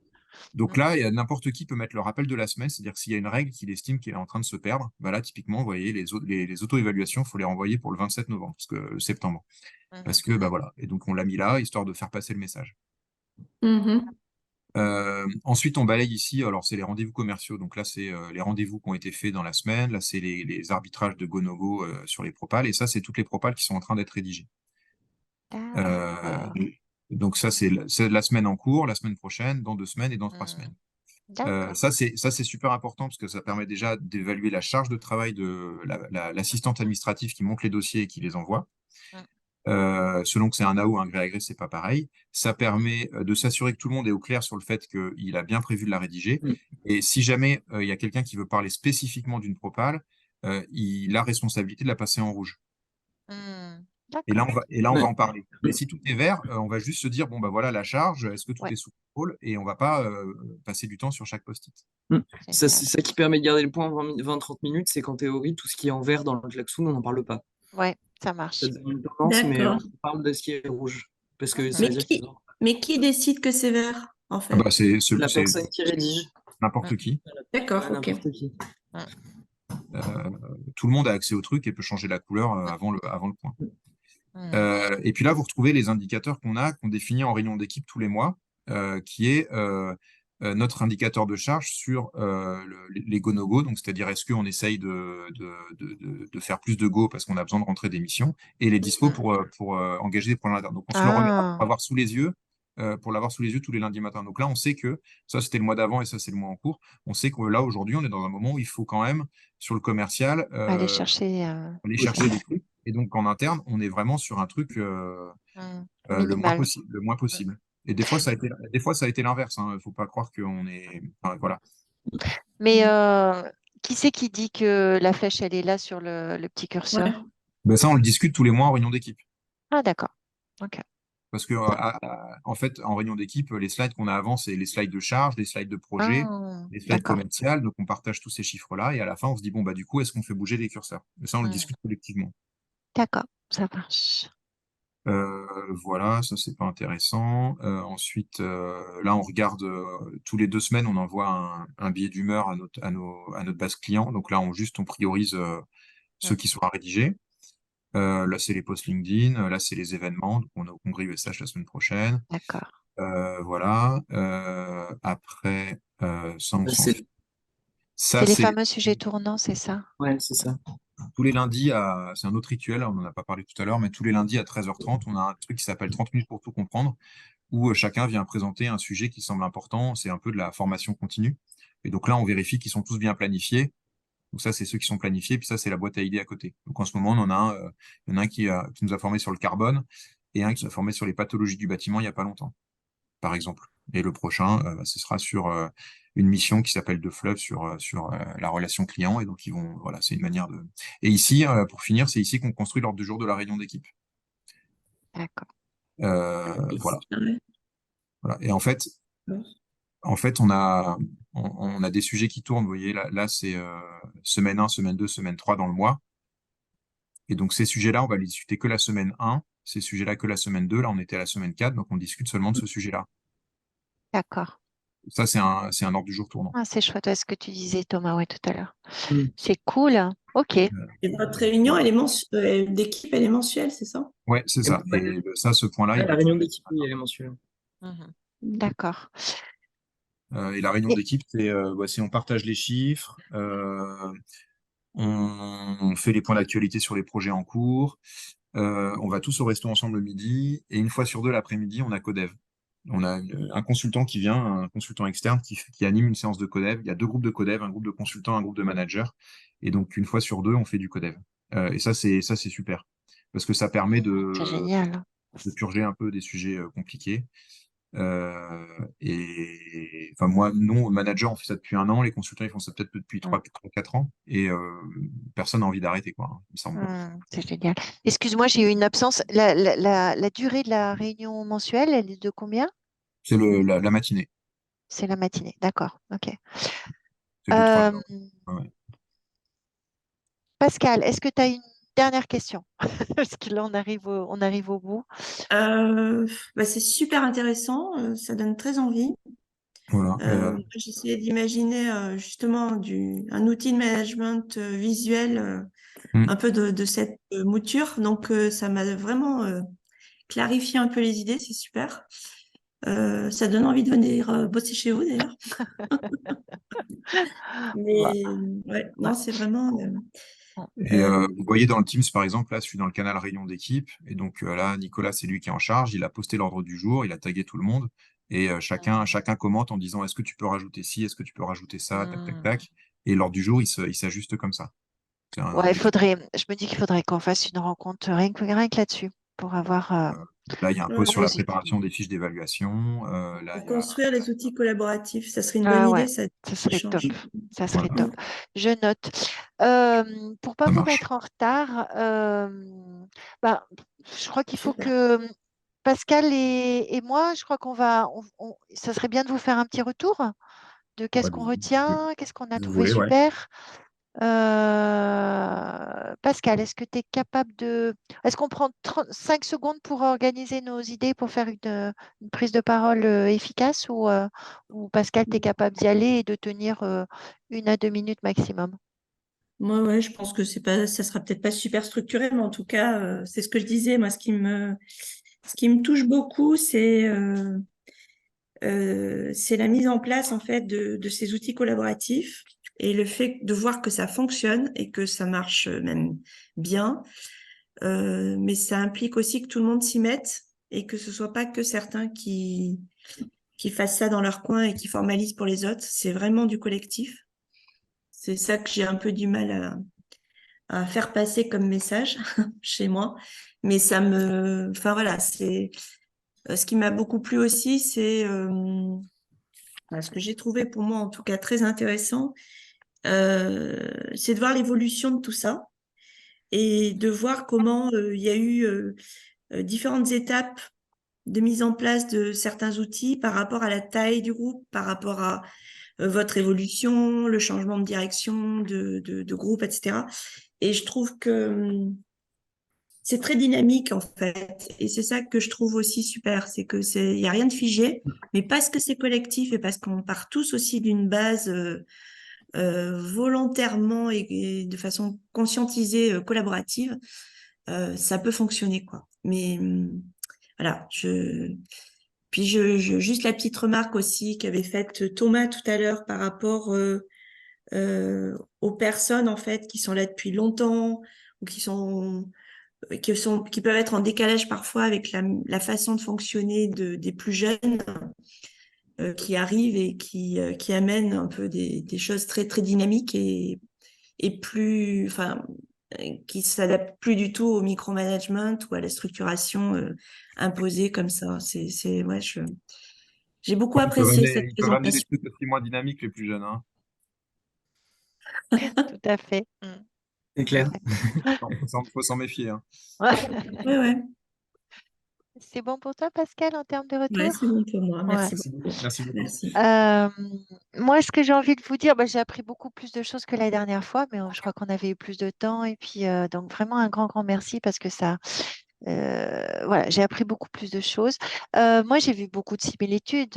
Donc là, il y a n'importe qui peut mettre le rappel de la semaine, c'est-à-dire que s'il y a une règle qu'il estime qu'elle est en train de se perdre, bah là, typiquement, vous voyez, les auto-évaluations, il faut les renvoyer pour le 27 novembre, septembre. Parce que, bah voilà. Et donc, on l'a mis là, histoire de faire passer le message. Mhm. Ensuite, on balaye ici, alors c'est les rendez-vous commerciaux. Donc là, c'est les rendez-vous qui ont été faits dans la semaine. Là, c'est les arbitrages de go-no-go sur les propals. Et ça, c'est toutes les propals qui sont en train d'être rédigées. D'accord. Donc ça, c'est la semaine en cours, la semaine prochaine, dans 2 semaines et dans 3 semaines. D'accord. Ça, c'est super important parce que ça permet déjà d'évaluer la charge de travail de l'assistante administrative qui monte les dossiers et qui les envoie. Selon que c'est un AO, un gré à gré, c'est pas pareil. Ça permet de s'assurer que tout le monde est au clair sur le fait qu'il a bien prévu de la rédiger. Mm. Et si jamais il y a quelqu'un qui veut parler spécifiquement d'une propale, il a responsabilité de la passer en rouge. Et là, D'accord. on va Ouais. en parler. Mais si tout est vert, on va juste se dire, bon, bah voilà la charge, est-ce que tout Ouais. est sous contrôle? Et on va pas passer du temps sur chaque post-it. Ça, Génial. c'est ça qui permet de garder le point 20-30 minutes, c'est qu'en théorie, tout ce qui est en vert dans le klaxon, on n'en parle pas. Ouais, ça marche. Ça donne une tendance, mais D'accord. on parle de ce qui est rouge. Parce que ça Mais veut dire qui, mais qui décide que c'est vert, en Ah bah, fait? la personne qui rédige. n'importe qui. D'accord, Ouais, ok. n'importe qui. Tout le monde a accès au truc et peut changer la couleur avant le point. Mm. Et puis là, vous retrouvez les indicateurs qu'on définit en réunion d'équipe tous les mois, qui est notre indicateur de charge sur les go-no-go, donc c'est-à-dire est-ce qu'on essaye de faire plus de go parce qu'on a besoin de rentrer des missions, et les dispos pour engager des projets internes. Donc on se le remet Ah, pour l'avoir sous les yeux tous les lundis matins. Donc là, on sait que ça, c'était le mois d'avant et ça, c'est le mois en cours. On sait que là, aujourd'hui, on est dans un moment où il faut quand même, sur le commercial, aller chercher aller chercher des trucs. Et donc, en interne, on est vraiment sur un truc minimal. le moins possible. Et des fois, ça a été l'inverse. Hein. Faut pas croire qu'on est. Enfin, voilà. Mais qui c'est qui dit que la flèche, elle est là sur le petit Ouais. curseur? Ben, ça, on le discute tous les mois en réunion d'équipe. Ah, d'accord. Ok. Parce que, en fait, en réunion d'équipe, les slides qu'on a avant, c'est les slides de charge, les slides de projet, Ah, les slides d'accord. commerciales. Donc, on partage tous ces chiffres-là. Et à la fin, on se dit, bon, bah, du coup, est-ce qu'on fait bouger les curseurs? Et ça, on le Mm. discute collectivement. D'accord, ça marche. Voilà, ça c'est pas intéressant. Ensuite, là on regarde tous les 2 semaines, on envoie un billet d'humeur à notre base client. Donc là, on priorise ceux Mm. qui sont à rédiger. Là, c'est les posts LinkedIn. Là, c'est les événements. Donc, on est au congrès USH la semaine prochaine. D'accord. Voilà. Après, ça, on Bah, s'en c'est fout. Ça, C'est les c'est fameux sujets tournants, c'est ça? ouais, c'est ça. tous les lundis c'est un autre rituel, on n'en a pas parlé tout à l'heure, mais tous les lundis à 13h30, on a un truc qui s'appelle 30 minutes pour tout comprendre, où chacun vient présenter un sujet qui semble important. C'est un peu de la formation continue. Et donc là, on vérifie qu'ils sont tous bien planifiés. Donc ça, c'est ceux qui sont planifiés. Puis ça, c'est la boîte à idées à côté. Donc en ce moment, on en a il y en a un qui nous a formé sur le carbone et un qui nous a formé sur les pathologies du bâtiment il n'y a pas longtemps, par exemple. Et le prochain, ce sera sur une mission qui s'appelle De Fleuve sur la relation client. Et donc, voilà, c'est une manière de. Et ici, pour finir, c'est ici qu'on construit l'ordre du jour de la réunion d'équipe. D'accord. Voilà. Ouais. Voilà. Et en fait, on a des sujets qui tournent. Vous voyez, là c'est semaine 1, semaine 2, semaine 3 dans le mois. Et donc, ces sujets-là, on va les discuter que la semaine 1. Ces sujets-là, que la semaine 2. Là, on était à la semaine 4. Donc, on discute seulement de ce sujet-là. D'accord. Ça, c'est un ordre du jour tournant. Ah, c'est chouette, ouais, ce que tu disais, Thomas, ouais, tout à l'heure. Mm. C'est cool. Ok. Et votre réunion, Voilà. d'équipe, elle est mensuelle, c'est ça? Ouais, c'est ça. Ouais. Et ça, ce point-là, Ouais, il la va être. réunion d'équipe, oui, elle est mensuelle. Mhm. D'accord. Et la réunion Et- d'équipe, c'est on partage les chiffres, on fait les points d'actualité sur les projets en cours, on va tous au resto ensemble le midi, et une fois sur deux l'après-midi, on a Codev. On a un consultant qui vient, un consultant externe qui anime une séance de Codev. Il y a 2 groupes de Codev, un groupe de consultants, un groupe de managers. Et donc, une fois sur deux, on fait du Codev. Et ça, c'est super. Parce que ça permet C'est génial. de purger un peu des sujets compliqués. Et enfin, moi, non, manager, on fait ça depuis 1 an. Les consultants, ils font ça peut-être depuis Mm. 4 ans. Et personne n'a envie d'arrêter, quoi, hein, il me semble. C'est génial. Excuse-moi, j'ai eu une absence. La durée de la réunion mensuelle, elle est de combien? C'est la matinée. C'est la matinée. D'accord. Ok. C'est 2-3 heures. Ouais, ouais. Pascal, est-ce que tu as une dernière question? Parce que là, on arrive au bout. Bah, c'est super intéressant, ça donne très envie. Voilà. Moi, j'essayais d'imaginer justement un outil de management visuel, Hmm. un peu de cette mouture. Donc, ça m'a vraiment clarifié un peu les idées, c'est super. Ça donne envie de venir bosser chez vous d'ailleurs. Bah, Mais ouais, ouais. non, c'est vraiment. Et Euh, vous voyez dans le Teams, par exemple, là, je suis dans le canal Rayon d'équipe. Et donc là, Nicolas, c'est lui qui est en charge. Il a posté l'ordre du jour, il a tagué tout le monde. Et chacun commente en disant, est-ce que tu peux rajouter ci, est-ce que tu peux rajouter ça, tac, tac, Hmm. tac. Et l'ordre du jour, il s'ajuste comme ça. Ouais, J'ai trouvé, je me dis qu'il faudrait qu'on fasse une rencontre rien que là-dessus pour avoir euh, là, il y a un ouais, post sur vos la idées. préparation des fiches d'évaluation. Là, pour il y a, construire les outils collaboratifs, ça serait une bonne Ah ouais, idée, ça ça serait top. change. Ça serait voilà, top. Mm. Je note. Pour pas ça vous marche. mettre en retard, bah, je crois qu'il faut Super. que Pascal et moi, je crois ça serait bien de vous faire un petit retour de Bah, qu'est-ce qu'on retient, qu'est-ce qu'on a vous trouvé voulez, ouais. super. Pascal, est-ce que tu es capable de... Est-ce qu'on prend 5 secondes pour organiser nos idées, pour faire une prise de parole efficace ou Pascal, tu es capable d'y aller et de tenir 1 à 2 minutes maximum? Moi, ouais, je pense que c'est pas, ça sera peut-être pas super structuré, mais en tout cas, c'est ce que je disais. Moi, ce qui me touche beaucoup, c'est la mise en place en fait de ces outils collaboratifs et le fait de voir que ça fonctionne et que ça marche même bien. Mais ça implique aussi que tout le monde s'y mette et que ce soit pas que certains qui fassent ça dans leur coin et qui formalisent pour les autres. C'est vraiment du collectif. C'est ça que j'ai un peu du mal à faire passer comme message chez moi. Mais enfin voilà, c'est ce qui m'a beaucoup plu aussi, ce que j'ai trouvé pour moi en tout cas très intéressant, c'est de voir l'évolution de tout ça et de voir comment il y a eu différentes étapes de mise en place de certains outils par rapport à la taille du groupe, par rapport à votre évolution, le changement de direction de groupe, etc. Et je trouve que c'est très dynamique en fait. Et c'est ça que je trouve aussi super, c'est que il y a rien de figé, mais parce que c'est collectif et parce qu'on part tous aussi d'une base volontairement et de façon conscientisée, collaborative, ça peut fonctionner quoi. Mais voilà, juste la petite remarque aussi qu'avait faite Thomas tout à l'heure par rapport aux personnes en fait qui sont là depuis longtemps ou qui peuvent être en décalage parfois avec la façon de fonctionner des plus jeunes qui arrivent et qui amènent un peu des choses très très dynamiques et plus enfin qui s'adaptent plus du tout au micromanagement ou à la structuration imposée comme ça. Ouais, j'ai beaucoup apprécié cette Ils peuvent amener des présentation. trucs aussi moins dynamiques, les plus jeunes, hein. Tout à fait. C'est Tout à clair. fait. Faut s'en méfier, hein. Ouais, ouais, C'est bon pour toi, Pascal, en termes de ouais, retour? c'est bon pour moi. Ouais. Merci Merci beaucoup. beaucoup. Merci beaucoup. Merci. Euh, Moi, ce que j'ai envie de vous dire, bah, j'ai appris beaucoup plus de choses que la dernière fois, mais je crois qu'on avait eu plus de temps. Et puis, donc, vraiment un grand merci parce que voilà, j'ai appris beaucoup plus de choses. Moi, j'ai vu beaucoup de similitudes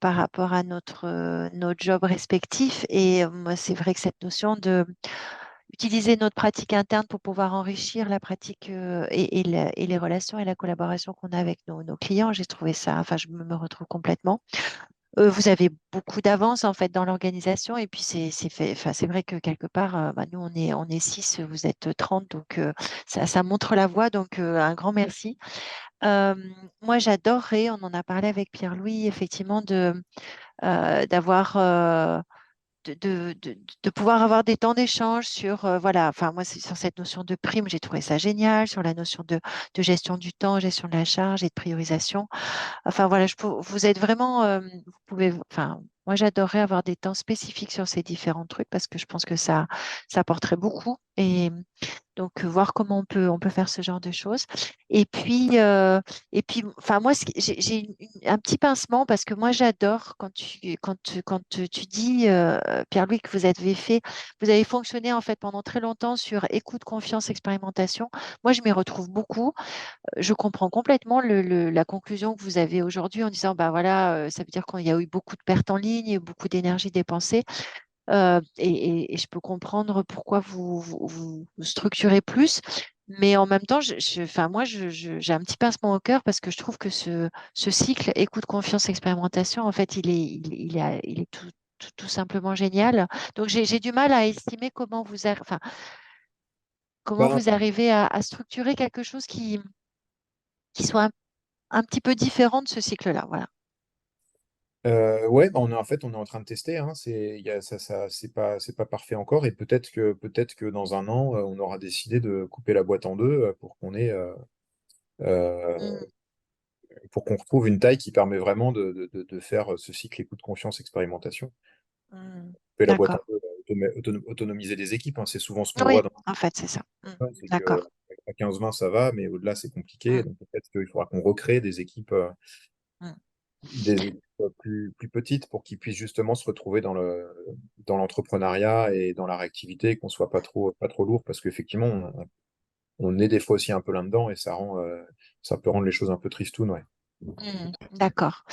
par rapport à nos jobs respectifs. Et moi, c'est vrai que cette notion de utiliser notre pratique interne pour pouvoir enrichir la pratique et les relations et la collaboration qu'on a avec nos clients, j'ai trouvé ça, enfin, je me retrouve complètement. Vous avez beaucoup d'avance en fait dans l'organisation et puis enfin, c'est vrai que quelque part, bah, nous on est 6, vous êtes 30, donc ça montre la voie, donc un grand merci. Euh, Moi j'adorerais, on en a parlé avec Pierre-Louis, effectivement, d'avoir de pouvoir avoir des temps d'échange sur, voilà, enfin moi c'est sur cette notion de prime, j'ai trouvé ça génial, sur la notion de gestion du temps, gestion de la charge et de priorisation. Enfin voilà, vous êtes vraiment, vous pouvez, enfin, moi j'adorerais avoir des temps spécifiques sur ces différents trucs parce que je pense que ça apporterait beaucoup. Donc, voir comment on peut faire ce genre de choses. Et puis enfin, moi, j'ai un petit pincement parce que moi, j'adore quand tu dis, Pierre-Louis, que vous avez fonctionné en fait pendant très longtemps sur écoute, confiance, expérimentation. Moi, je m'y retrouve beaucoup. Je comprends complètement la conclusion que vous avez aujourd'hui en disant, bah voilà, ça veut dire qu'il y a eu beaucoup de pertes en ligne, beaucoup d'énergie dépensée. Et je peux comprendre pourquoi vous structurez plus. Mais en même temps, enfin, moi, j'ai un petit pincement au cœur parce que je trouve que ce cycle écoute, confiance, expérimentation, en fait, il est tout simplement génial. Donc, j'ai du mal à estimer enfin, comment Ben, vous arrivez à structurer quelque chose qui soit un petit peu différent de ce cycle-là. Voilà. ouais, en fait, on est en train de tester. Hein, c'est pas parfait encore, et peut-être que dans un an, on aura décidé de couper la boîte en deux euh, Mm, pour qu'on retrouve une taille qui permet vraiment de faire ce cycle écoute confiance expérimentation. mm. Couper la boîte en D'accord. deux, autonomiser des équipes, hein, c'est souvent ce qu'on Oui, voit dans en fait, c'est ça. c'est que D'accord. à 15-20 ça va, mais au-delà c'est compliqué. Mm, Donc peut-être qu'il faudra qu'on recrée mm, des équipes plus petites pour qu'ils puissent justement se retrouver dans l'entrepreneuriat et dans la réactivité, qu'on soit pas trop lourd, parce qu'effectivement, on est des fois aussi un peu là-dedans et ça peut rendre les choses un peu tristounes, ouais. D'accord.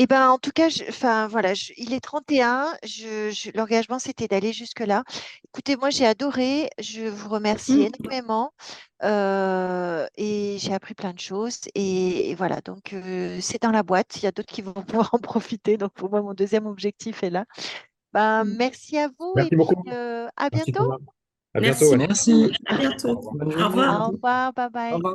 Eh ben, en tout cas, enfin, voilà, il est 31. L'engagement, c'était d'aller jusque-là. Écoutez, moi, j'ai adoré. Je vous remercie Mm. énormément. Et j'ai appris plein de choses. Et voilà, donc c'est dans la boîte. Il y a d'autres qui vont pouvoir en profiter. Donc, pour moi, mon deuxième objectif est là. Ben, Mm. merci à vous et Merci puis beaucoup. à Merci bientôt. Thomas. À bientôt, Merci ouais. beaucoup. Merci. À bientôt. Bonne Au journée. À revoir. Au bientôt. revoir. Bye Au bye. revoir.